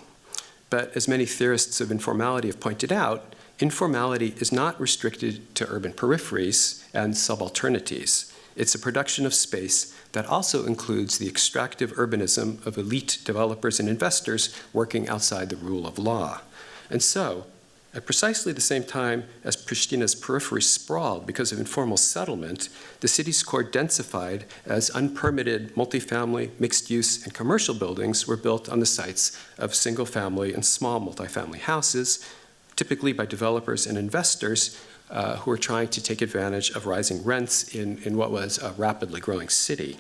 But as many theorists of informality have pointed out, informality is not restricted to urban peripheries and subalternities. It's a production of space that also includes the extractive urbanism of elite developers and investors working outside the rule of law. And so, at precisely the same time as Pristina's periphery sprawled because of informal settlement, the city's core densified as unpermitted multifamily, mixed-use, and commercial buildings were built on the sites of single-family and small multifamily houses, typically by developers and investors who were trying to take advantage of rising rents in what was a rapidly growing city.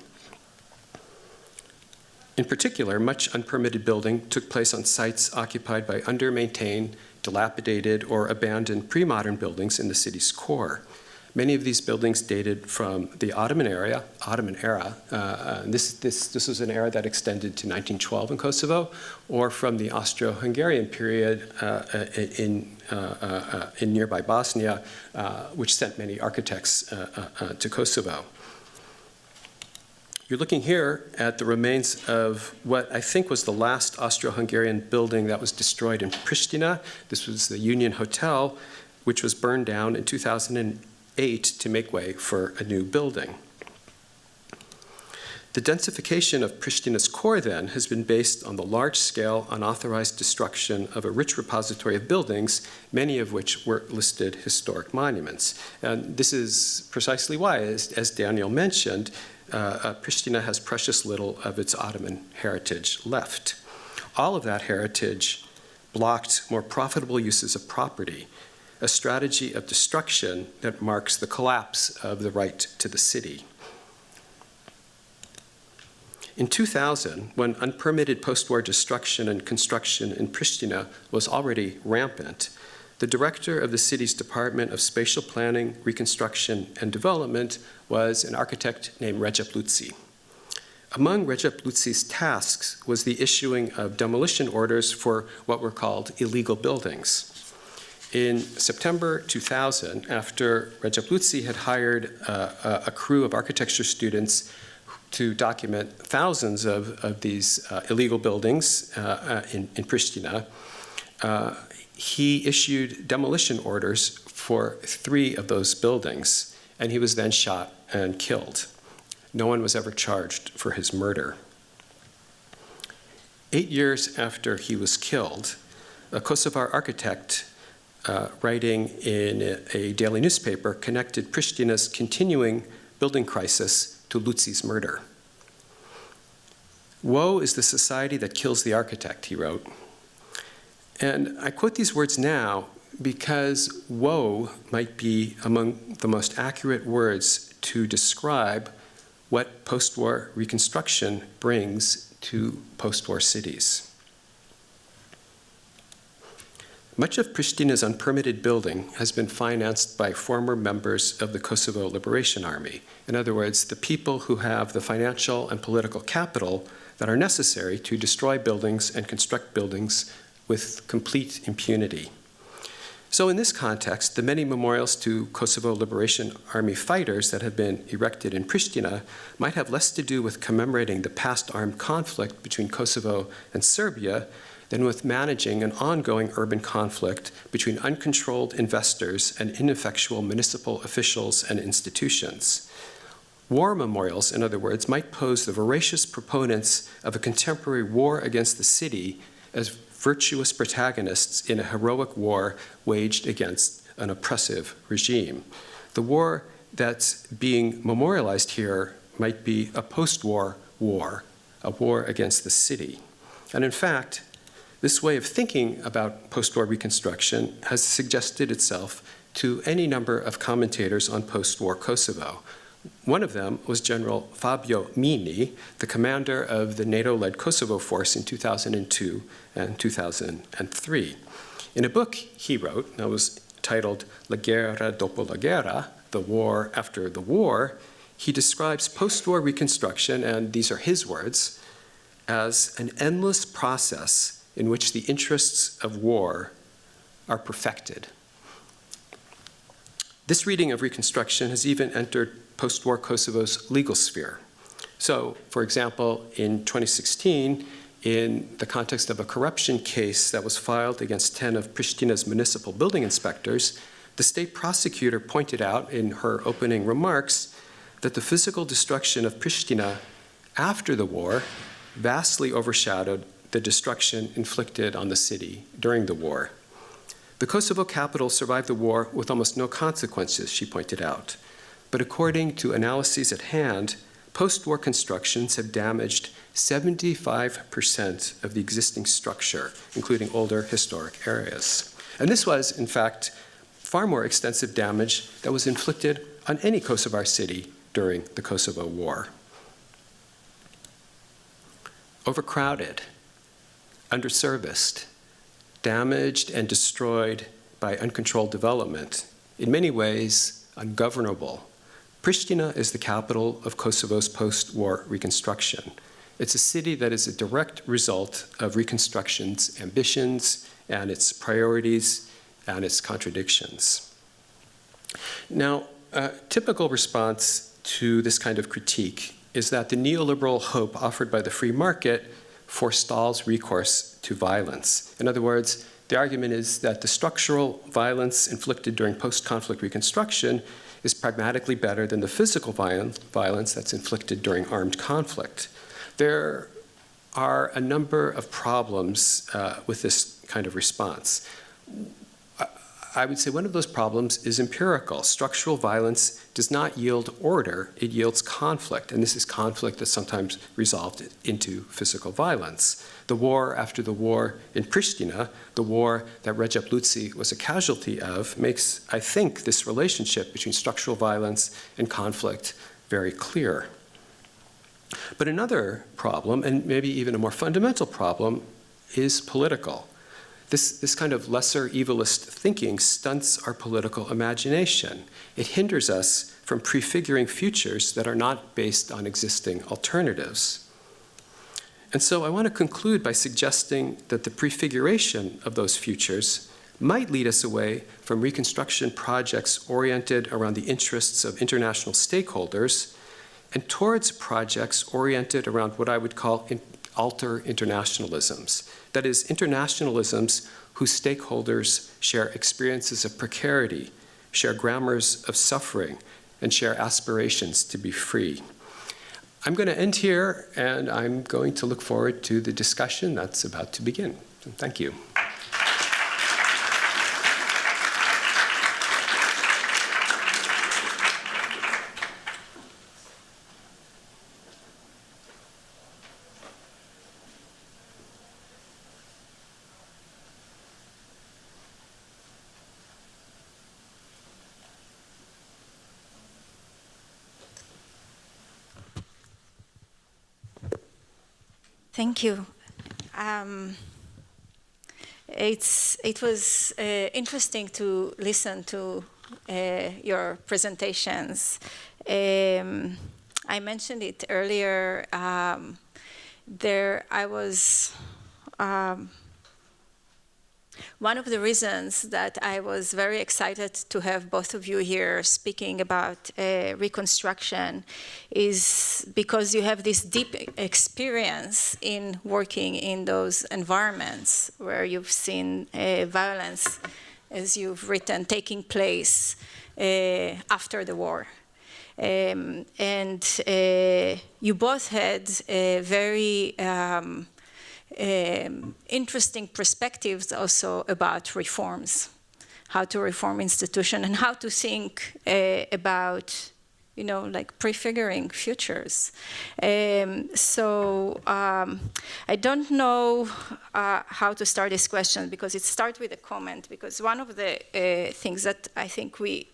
In particular, much unpermitted building took place on sites occupied by under-maintained, dilapidated, or abandoned pre-modern buildings in the city's core. Many of these buildings dated from the Ottoman era. This was an era that extended to 1912 in Kosovo, or from the Austro-Hungarian period in nearby Bosnia, which sent many architects to Kosovo. You're looking here at the remains of what I think was the last Austro-Hungarian building that was destroyed in Pristina. This was the Union Hotel, which was burned down in 2008 to make way for a new building. The densification of Pristina's core, then, has been based on the large-scale, unauthorized destruction of a rich repository of buildings, many of which were listed historic monuments. And this is precisely why, as Daniel mentioned, Pristina has precious little of its Ottoman heritage left. All of that heritage blocked more profitable uses of property, a strategy of destruction that marks the collapse of the right to the city. In 2000, when unpermitted post-war destruction and construction in Pristina was already rampant, the director of the city's Department of Spatial Planning, Reconstruction, and Development was an architect named Recep Lutzi. Among Recep Lutzi's tasks was the issuing of demolition orders for what were called illegal buildings. In September 2000, after Recep Lutzi had hired a crew of architecture students to document thousands of these illegal buildings in Pristina, he issued demolition orders for 3 of those buildings, and he was then shot and killed. No one was ever charged for his murder. 8 years after he was killed, a Kosovar architect writing in a daily newspaper connected Pristina's continuing building crisis to Lutzi's murder. "Woe is the society that kills the architect," he wrote. And I quote these words now because woe might be among the most accurate words to describe what post-war reconstruction brings to post-war cities. Much of Pristina's unpermitted building has been financed by former members of the Kosovo Liberation Army. In other words, the people who have the financial and political capital that are necessary to destroy buildings and construct buildings with complete impunity. So in this context, the many memorials to Kosovo Liberation Army fighters that have been erected in Pristina might have less to do with commemorating the past armed conflict between Kosovo and Serbia than with managing an ongoing urban conflict between uncontrolled investors and ineffectual municipal officials and institutions. War memorials, in other words, might pose the voracious proponents of a contemporary war against the city as virtuous protagonists in a heroic war waged against an oppressive regime. The war that's being memorialized here might be a post-war war, a war against the city. And in fact, this way of thinking about post-war reconstruction has suggested itself to any number of commentators on post-war Kosovo. One of them was General Fabio Mini, the commander of the NATO-led Kosovo force in 2002 and 2003. In a book he wrote that was titled La Guerra dopo la Guerra, The War After the War, he describes post-war reconstruction, and these are his words, as an endless process in which the interests of war are perfected. This reading of reconstruction has even entered post-war Kosovo's legal sphere. So, for example, in 2016, in the context of a corruption case that was filed against 10 of Pristina's municipal building inspectors, the state prosecutor pointed out in her opening remarks that the physical destruction of Pristina after the war vastly overshadowed the destruction inflicted on the city during the war. The Kosovo capital survived the war with almost no consequences, she pointed out. But according to analyses at hand, post-war constructions have damaged 75% of the existing structure, including older historic areas. And this was, in fact, far more extensive damage that was inflicted on any Kosovar city during the Kosovo War. Overcrowded, underserviced, damaged and destroyed by uncontrolled development, in many ways ungovernable. Pristina is the capital of Kosovo's post-war reconstruction. It's a city that is a direct result of reconstruction's ambitions and its priorities and its contradictions. Now, a typical response to this kind of critique is that the neoliberal hope offered by the free market forestalls recourse to violence. In other words, the argument is that the structural violence inflicted during post-conflict reconstruction is pragmatically better than the physical violence that's inflicted during armed conflict. There are a number of problems with this kind of response. I would say one of those problems is empirical. Structural violence does not yield order, it yields conflict, and this is conflict that's sometimes resolved into physical violence. The war after the war in Pristina, the war that Recep Lutsi was a casualty of, makes, I think, this relationship between structural violence and conflict very clear. But another problem, and maybe even a more fundamental problem, is political. This kind of lesser evilist thinking stunts our political imagination. It hinders us from prefiguring futures that are not based on existing alternatives. And so I want to conclude by suggesting that the prefiguration of those futures might lead us away from reconstruction projects oriented around the interests of international stakeholders and towards projects oriented around what I would call alter internationalisms. That is, internationalisms whose stakeholders share experiences of precarity, share grammars of suffering, and share aspirations to be free. I'm going to end here, and I'm going to look forward to the discussion that's about to begin. So thank you. Thank you. It was interesting to listen to your presentations. I mentioned it earlier. One of the reasons that I was very excited to have both of you here speaking about reconstruction is because you have this deep experience in working in those environments where you've seen violence, as you've written, taking place after the war. And you both had very interesting perspectives also about reforms, how to reform institutions and how to think about, you know, like prefiguring futures. I don't know how to start this question, because it starts with a comment, because one of the things that I think we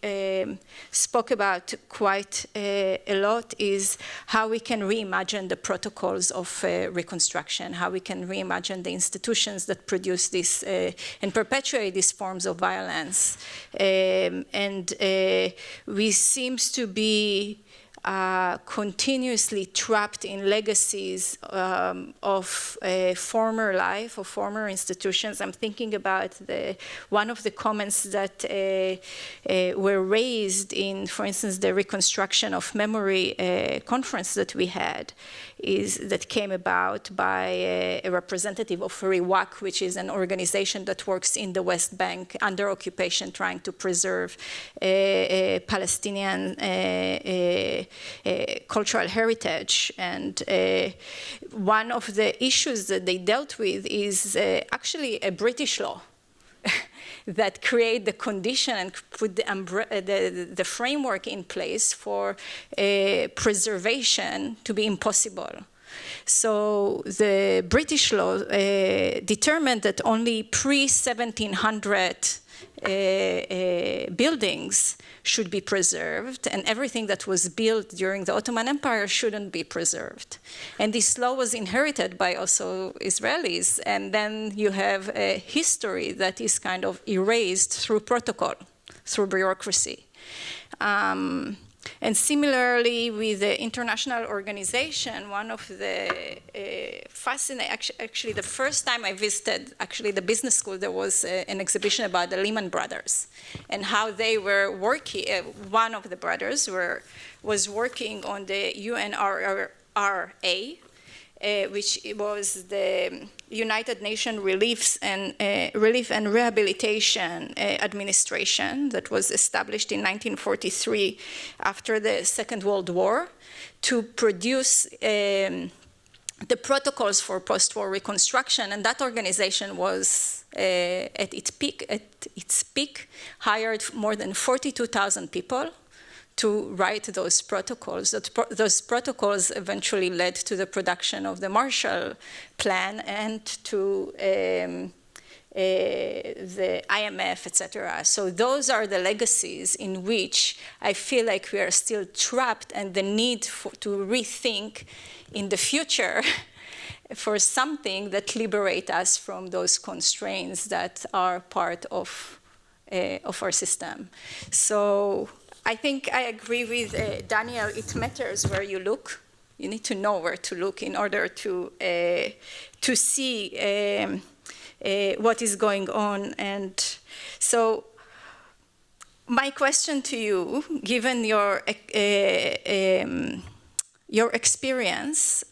spoke about quite a lot is how we can reimagine the protocols of reconstruction, how we can reimagine the institutions that produce this and perpetuate these forms of violence. We seems to be continuously trapped in legacies of former life, of former institutions. I'm thinking about one of the comments that were raised in, for instance, the reconstruction of memory conference that we had, that came about by a representative of REWAC, which is an organization that works in the West Bank under occupation, trying to preserve Palestinian cultural heritage. And one of the issues that they dealt with is actually a British law that create the condition and put the framework in place for preservation to be impossible. So the British law determined that only pre-1700 buildings should be preserved, and everything that was built during the Ottoman Empire shouldn't be preserved. And this law was inherited by also Israelis, and then you have a history that is kind of erased through protocol, through bureaucracy. And similarly, with the international organization, one of the fascinating, actually the first time I visited actually the business school, there was an exhibition about the Lehman Brothers and how they were working. One of the brothers was working on the UNRRA, which was the United Nations Relief and Rehabilitation Administration that was established in 1943 after the Second World War to produce the protocols for post-war reconstruction. And that organization was at its peak, hired more than 42,000 people to write those protocols. Those protocols eventually led to the production of the Marshall Plan and to the IMF, etc. So those are the legacies in which I feel like we are still trapped, and the need to rethink in the future for something that liberate us from those constraints that are part of our system. So I think I agree with Daniel. It matters where you look. You need to know where to look in order to see what is going on. And so my question to you, given your experience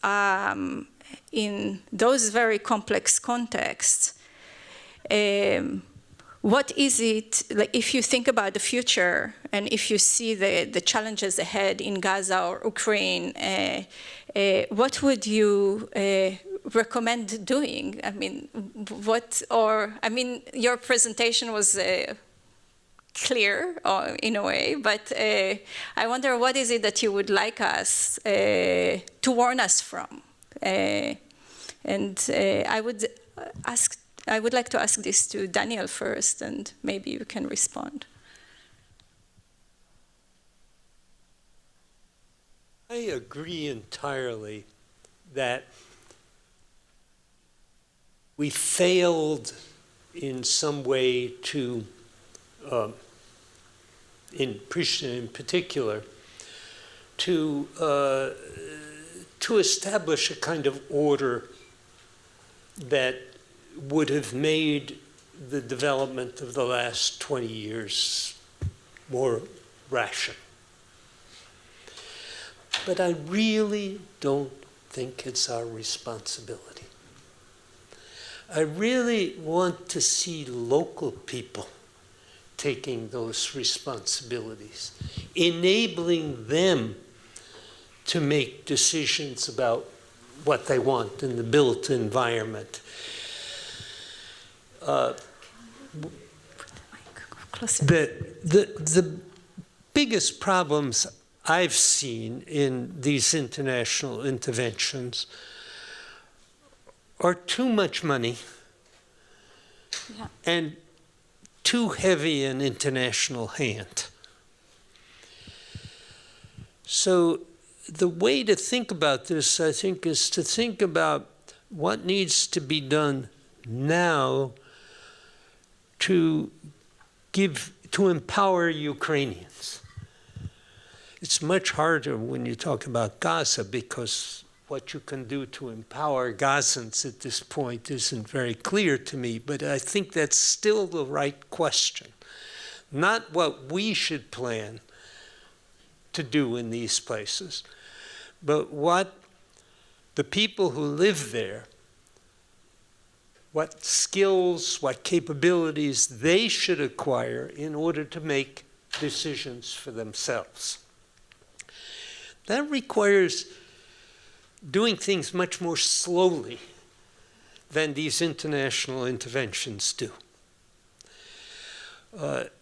in those very complex contexts, what is it, like, if you think about the future and if you see the challenges ahead in Gaza or Ukraine, what would you recommend doing? I mean, your presentation was clear in a way, but I wonder what is it that you would like us to warn us from? I would like to ask this to Daniel first, and maybe you can respond. I agree entirely that we failed in some way to, in Pristina in particular, to establish a kind of order that would have made the development of the last 20 years more rational. But I really don't think it's our responsibility. I really want to see local people taking those responsibilities, enabling them to make decisions about what they want in the built environment. The biggest problems I've seen in these international interventions are too much money and too heavy an international hand. So the way to think about this, I think, is to think about what needs to be done now to empower Ukrainians. It's much harder when you talk about Gaza, because what you can do to empower Gazans at this point isn't very clear to me, but I think that's still the right question. Not what we should plan to do in these places, but what the people who live there, what skills, what capabilities they should acquire in order to make decisions for themselves. That requires doing things much more slowly than these international interventions do.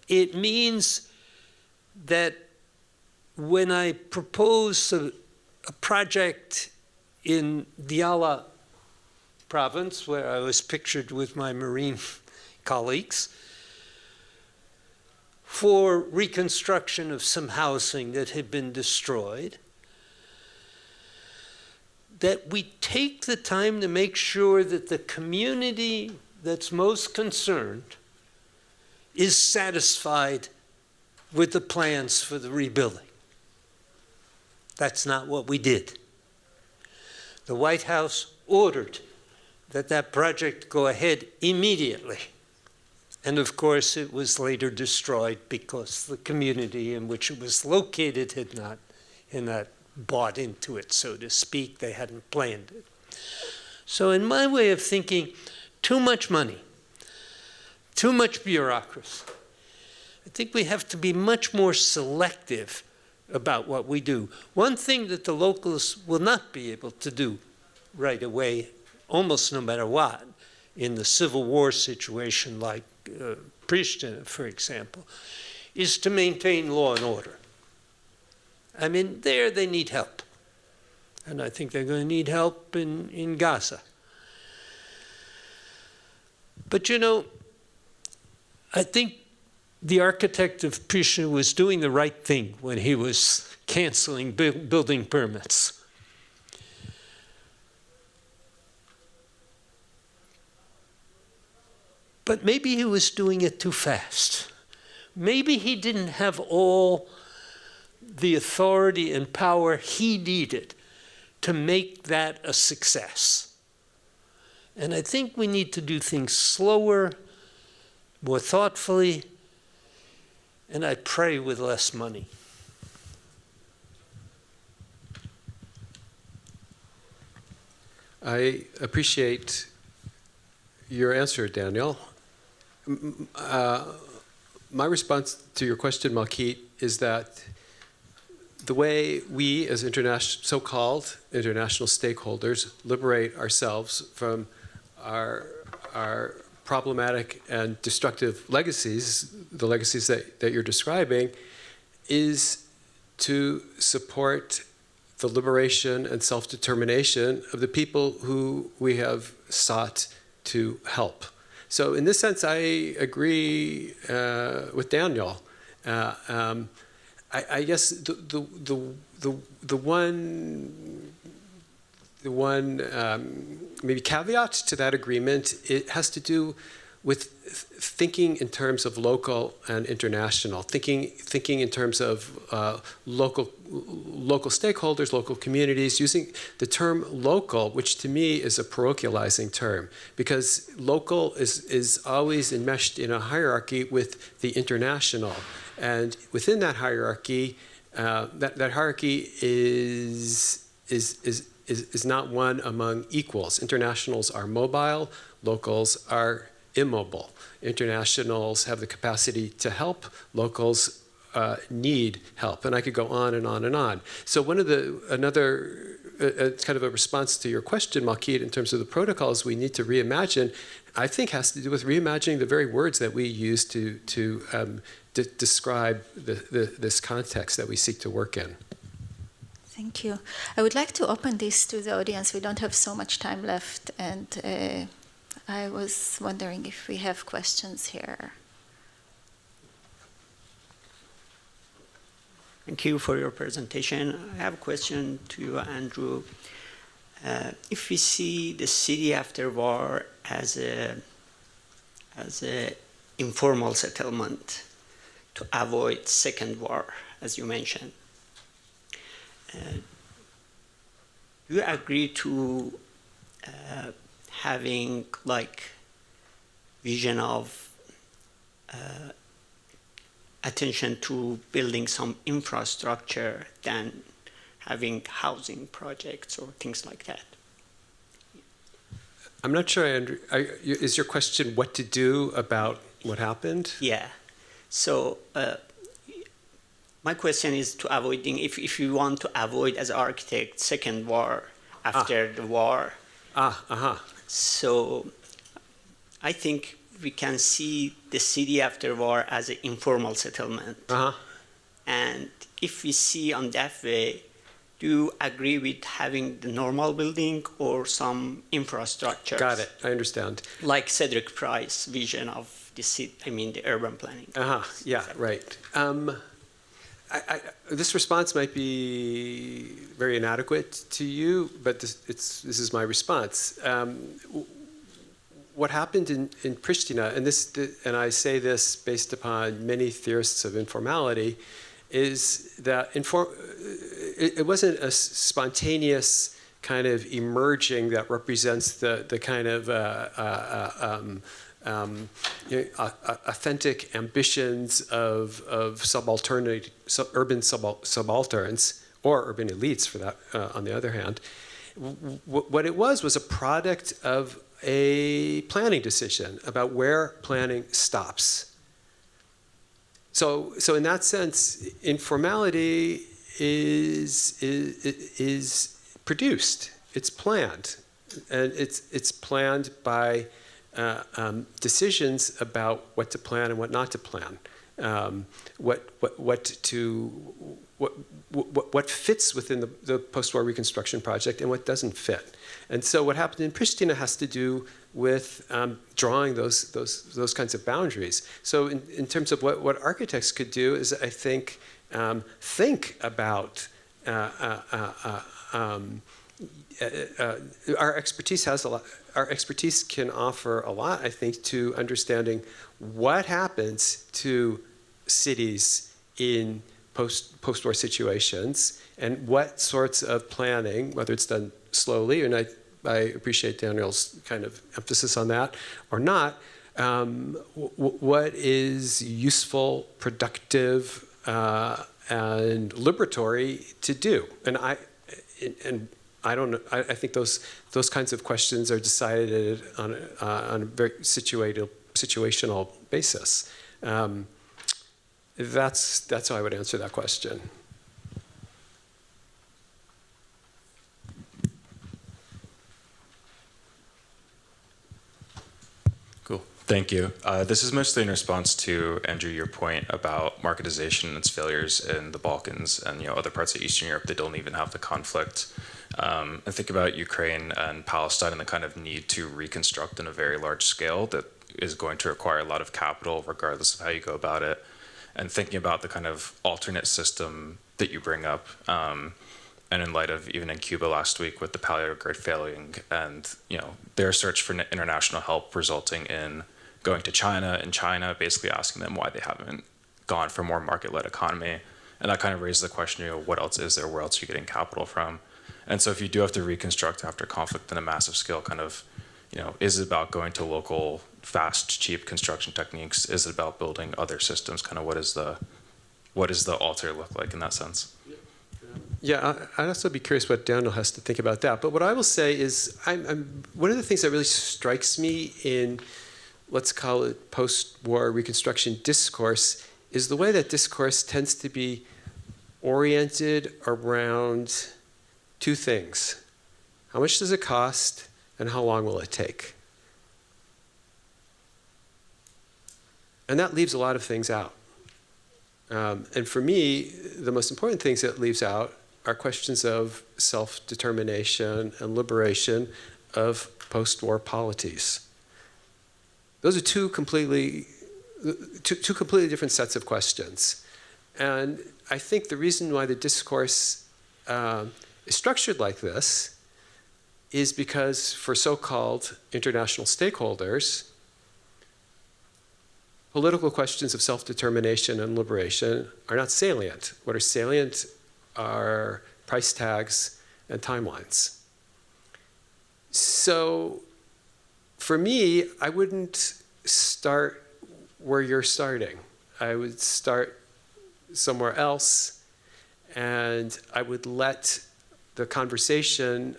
It means that when I propose a project in Diyala province, where I was pictured with my Marine colleagues, for reconstruction of some housing that had been destroyed, that we take the time to make sure that the community that's most concerned is satisfied with the plans for the rebuilding. That's not what we did. The White House ordered that that project go ahead immediately. And of course, it was later destroyed because the community in which it was located had not bought into it, so to speak. They hadn't planned it. So in my way of thinking, too much money, too much bureaucracy. I think we have to be much more selective about what we do. One thing that the locals will not be able to do right away, almost no matter what, in the civil war situation like Pristina, for example, is to maintain law and order. I mean, there they need help. And I think they're going to need help in Gaza. But you know, I think the architect of Pristina was doing the right thing when he was canceling building permits. But maybe he was doing it too fast. Maybe he didn't have all the authority and power he needed to make that a success. And I think we need to do things slower, more thoughtfully, and I pray with less money. I appreciate your answer, Daniel. My response to your question, Malkit, is that the way we as so-called international stakeholders liberate ourselves from our problematic and destructive legacies, the legacies that you're describing, is to support the liberation and self-determination of the people who we have sought to help. So in this sense, I agree with Daniel. I guess the one maybe caveat to that agreement, it has to do with thinking in terms of local and international, thinking in terms of local stakeholders, local communities, using the term local, which to me is a parochializing term, because local is always enmeshed in a hierarchy with the international. And within that hierarchy, that hierarchy is not one among equals. Internationals are mobile, locals are immobile. Internationals have the capacity to help, locals need help, and I could go on and on and on. So it's kind of a response to your question, Malkit, in terms of the protocols we need to reimagine, I think has to do with reimagining the very words that we use to describe this context that we seek to work in. Thank you. I would like to open this to the audience. We don't have so much time left, and I was wondering if we have questions here. Thank you for your presentation. I have a question to you, Andrew. If we see the city after war as a informal settlement to avoid second war, as you mentioned, do you agree to having like vision of attention to building some infrastructure than having housing projects or things like that? I'm not sure, Andrew. Is your question what to do about what happened? Yeah. So my question is to avoiding, if you want to avoid as architect second war after the war. So I think we can see the city after war as an informal settlement. And if we see on that way, do you agree with having the normal building or some infrastructure? Got it. I understand. Like Cedric Price's vision of the city, the urban planning. Yeah, right. This response might be very inadequate to you, but this is my response. What happened in Pristina, and I say this based upon many theorists of informality, is that it wasn't a spontaneous kind of emerging that represents the kind of authentic ambitions of urban subalterns or urban elites, for that, on the other hand. What it was a product of a planning decision about where planning stops. So in that sense, informality is produced. It's planned, and it's planned by decisions about what to plan and what not to plan, what fits within the post-war reconstruction project and what doesn't fit. And so what happened in Pristina has to do with drawing those kinds of boundaries. So in terms of what architects could do is, I think about our expertise has a lot. Our expertise can offer a lot, I think, to understanding what happens to cities in post-war situations and what sorts of planning, whether it's done slowly, and I appreciate Daniel's kind of emphasis on that, or not, what is useful, productive, and liberatory to do. And I don't know. I think those kinds of questions are decided on a very situational basis. That's how I would answer that question. Cool. Thank you. This is mostly in response to, Andrew, your point about marketization and its failures in the Balkans and other parts of Eastern Europe that don't even have the conflict. And think about Ukraine and Palestine and the kind of need to reconstruct in a very large scale that is going to require a lot of capital regardless of how you go about it. And thinking about the kind of alternate system that you bring up, and in light of even in Cuba last week with the palliative grid failing and their search for international help resulting in going to China and China basically asking them why they haven't gone for more market-led economy. And that kind of raises the question, what else is there? Where else are you getting capital from? And so if you do have to reconstruct after conflict in a massive scale, kind of, is it about going to local, fast, cheap construction techniques? Is it about building other systems? Kind of what does the alter look like in that sense? Yeah, I'd also be curious what Daniel has to think about that. But what I will say is, one of the things that really strikes me in let's call it post-war reconstruction discourse, is the way that discourse tends to be oriented around two things. How much does it cost, and how long will it take? And that leaves a lot of things out. And for me, the most important things it leaves out are questions of self-determination and liberation of post-war polities. Those are two completely different sets of questions. And I think the reason why the discourse is structured like this is because for so-called international stakeholders, political questions of self-determination and liberation are not salient. What are salient are price tags and timelines. So for me, I wouldn't start where you're starting. I would start somewhere else, and I would let the conversation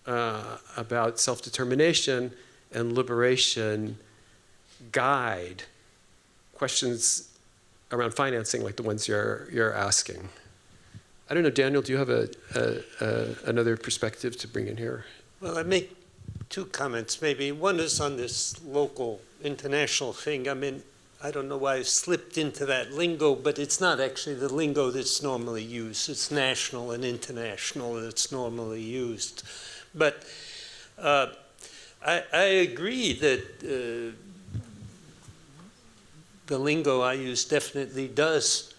about self-determination and liberation guide questions around financing like the ones you're asking. I don't know, Daniel, do you have another perspective to bring in here? Well, I make two comments maybe. One is on this local international thing. I mean, I don't know why I slipped into that lingo, but it's not actually the lingo that's normally used. It's national and international that's normally used. But I agree that the lingo I use definitely does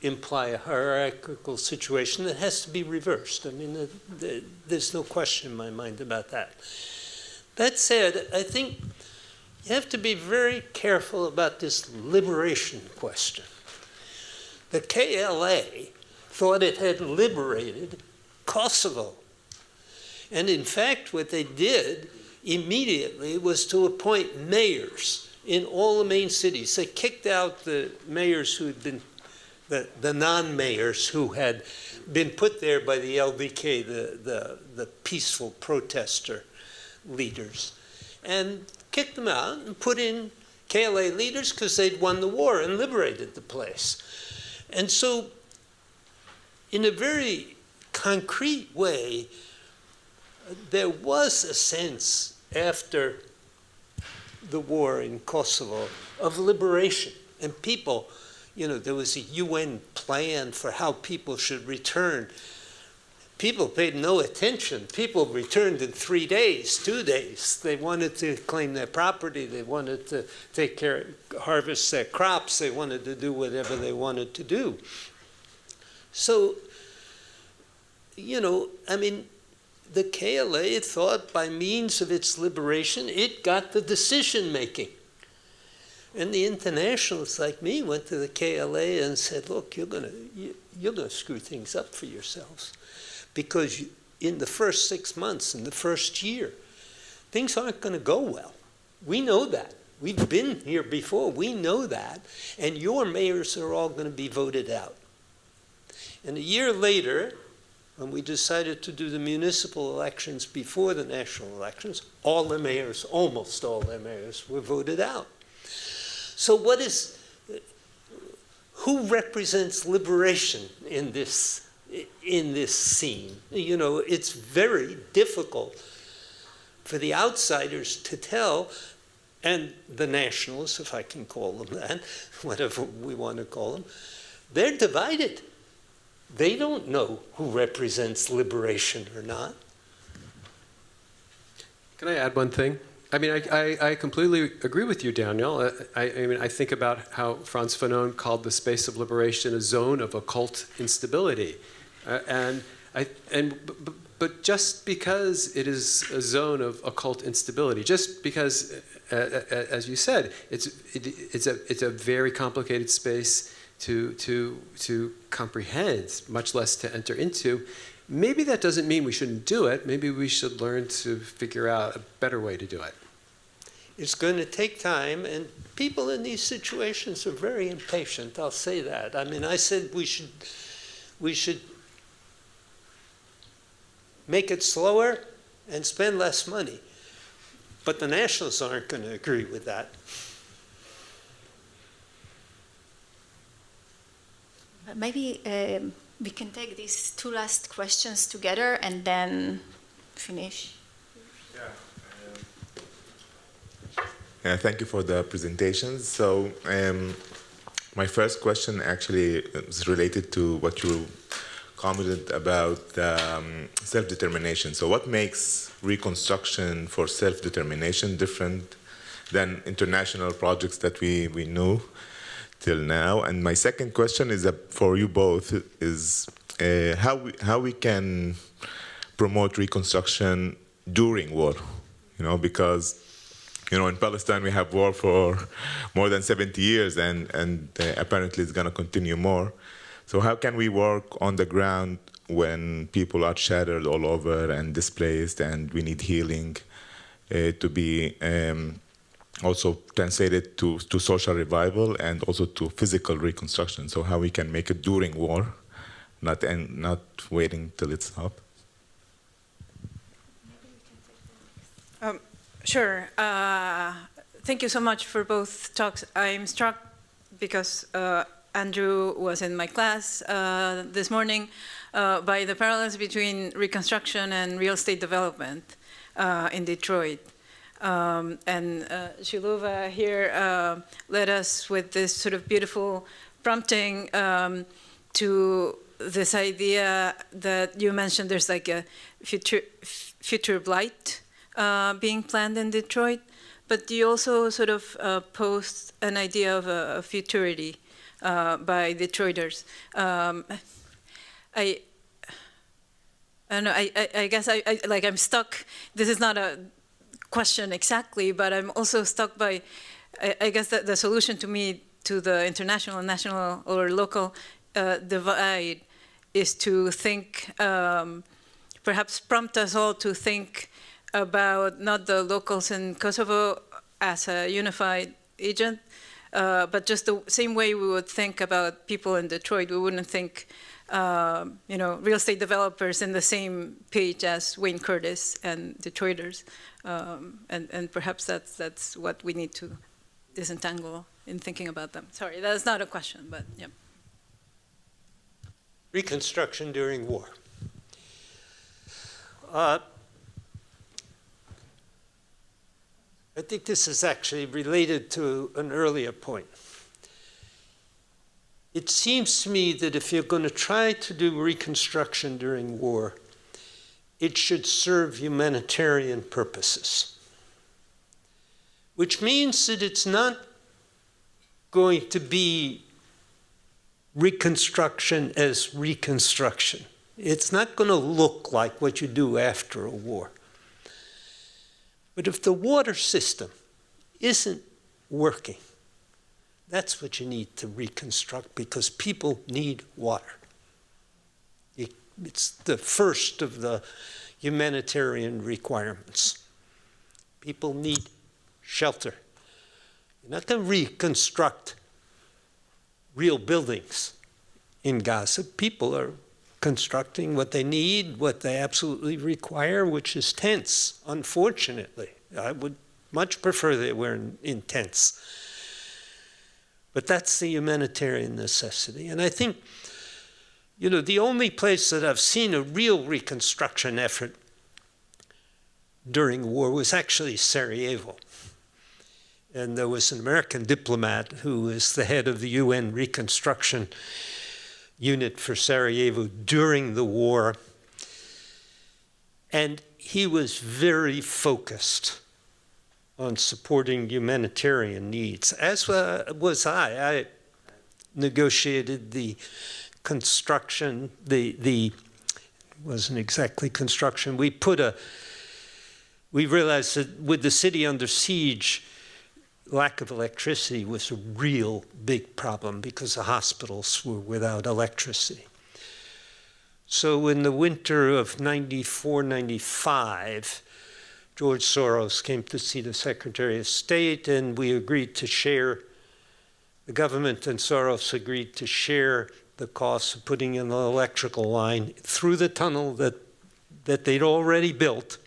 imply a hierarchical situation that has to be reversed. I mean, there's no question in my mind about that. That said, I think you have to be very careful about this liberation question. The KLA thought it had liberated Kosovo. And in fact, what they did immediately was to appoint mayors in all the main cities. They kicked out the mayors who had been the non-mayors who had been put there by the LDK, the peaceful protester leaders, and kicked them out and put in KLA leaders because they'd won the war and liberated the place. And so, in a very concrete way, there was a sense after the war in Kosovo of liberation, and people, you know, there was a UN plan for how people should return. People paid no attention. People returned in 3 days, 2 days. They wanted to claim their property. They wanted to take care, harvest their crops. They wanted to do whatever they wanted to do. So, you know, I mean, the KLA thought by means of its liberation, it got the decision making. And the internationalists like me went to the KLA and said, look, you're going to screw things up for yourselves. Because in the first 6 months, in the first year, things aren't going to go well. We know that. We've been here before. We know that. And your mayors are all going to be voted out. And a year later, when we decided to do the municipal elections before the national elections, all the mayors, almost all the mayors, were voted out. So who represents liberation in this scene? You know, it's very difficult for the outsiders to tell, and the nationalists, if I can call them that, whatever we want to call them, they're divided. They don't know who represents liberation or not. Can I add one thing? I mean, I completely agree with you, Daniel. I mean, I think about how Frantz Fanon called the space of liberation a zone of occult instability. But just because it is a zone of occult instability, just because, as you said, it's a very complicated space to comprehend, much less to enter into, maybe that doesn't mean we shouldn't do it. Maybe we should learn to figure out a better way to do it. It's going to take time, and people in these situations are very impatient, I'll say that. I mean, I said we should make it slower and spend less money. But the nationalists aren't going to agree with that. Maybe we can take these two last questions together and then finish. Yeah, thank you for the presentations. So my first question actually is related to what you commented about self-determination. So what makes reconstruction for self-determination different than international projects that we knew till now? And my second question is for you both, is how we can promote reconstruction during war, because in Palestine we have war for more than 70 years and apparently it's going to continue more. So how can we work on the ground when people are shattered all over and displaced and we need healing to be also translated to social revival and also to physical reconstruction? So how we can make it during war, not waiting till it's up? Sure. Thank you so much for both talks. I'm struck because Andrew was in my class this morning by the parallels between reconstruction and real estate development in Detroit. And Shilova here led us with this sort of beautiful prompting to this idea that you mentioned. There's like a future blight being planned in Detroit, but you also sort of posed an idea of a futurity by Detroiters. I don't know. I guess I'm stuck. This is not a question exactly, but I'm also stuck by. I guess that the solution to me to the international, national, or local divide is to think, perhaps prompt us all to think about not the locals in Kosovo as a unified agent, but just the same way we would think about people in Detroit. We wouldn't think, real estate developers in the same page as Wayne Curtis and Detroiters, and perhaps that's what we need to disentangle in thinking about them. Sorry, that's not a question, but yeah. Reconstruction during war. I think this is actually related to an earlier point. It seems to me that if you're going to try to do reconstruction during war, it should serve humanitarian purposes, which means that it's not going to be reconstruction as reconstruction. It's not going to look like what you do after a war. But if the water system isn't working, that's what you need to reconstruct, because people need water. It's the first of the humanitarian requirements. People need shelter. You're not going to reconstruct real buildings in Gaza. People are constructing what they need, what they absolutely require, which is tents, unfortunately. I would much prefer they were in tents. But that's the humanitarian necessity. And I think, the only place that I've seen a real reconstruction effort during war was actually Sarajevo. And there was an American diplomat who was the head of the UN Reconstruction Unit for Sarajevo during the war. And he was very focused on supporting humanitarian needs, as was I. I negotiated the construction, it wasn't exactly construction. We realized that with the city under siege, lack of electricity was a real big problem because the hospitals were without electricity. So in the winter of 94, 95, George Soros came to see the Secretary of State, and we agreed to share, the government and Soros agreed to share the costs of putting in the electrical line through the tunnel that they'd already built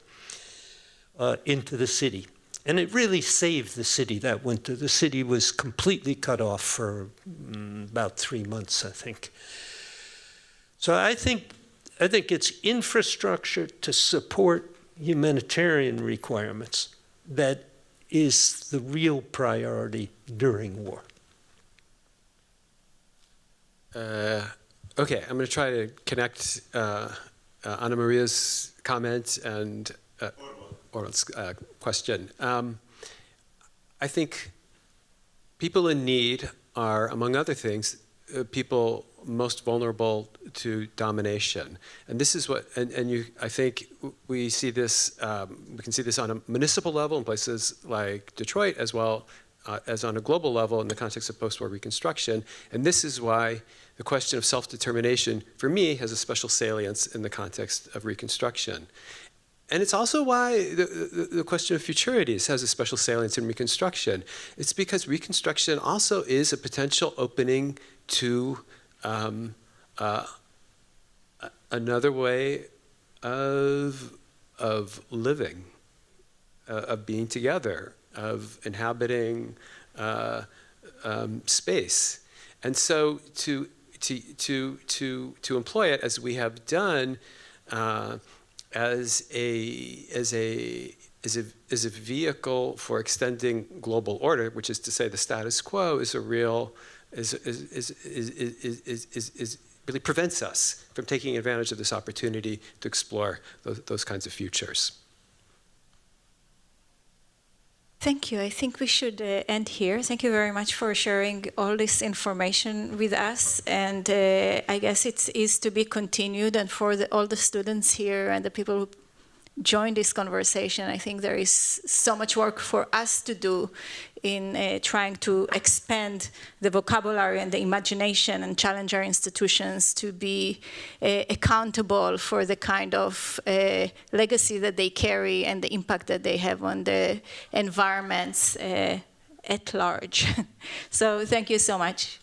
into the city. And it really saved the city that winter. The city was completely cut off for about 3 months, I think. So I think it's infrastructure to support humanitarian requirements that is the real priority during war. Okay, I'm going to try to connect Anna Maria's comment and Orwell's question. I think people in need are, among other things, people most vulnerable to domination. And this is what, I think we see this, we can see this on a municipal level in places like Detroit, as well as on a global level in the context of post-war reconstruction. And this is why the question of self-determination, for me, has a special salience in the context of reconstruction. And it's also why the question of futurities has a special salience in reconstruction. It's because reconstruction also is a potential opening to another way of living, of being together, of inhabiting space. And so to employ it as we have done as a vehicle for extending global order, which is to say the status quo is a real really prevents us from taking advantage of this opportunity to explore those kinds of futures. Thank you. I think we should end here. Thank you very much for sharing all this information with us. And I guess it is to be continued. And for all the students here and the people who joined this conversation, I think there is so much work for us to do in trying to expand the vocabulary and the imagination and challenge our institutions to be accountable for the kind of legacy that they carry and the impact that they have on the environments at large. So thank you so much.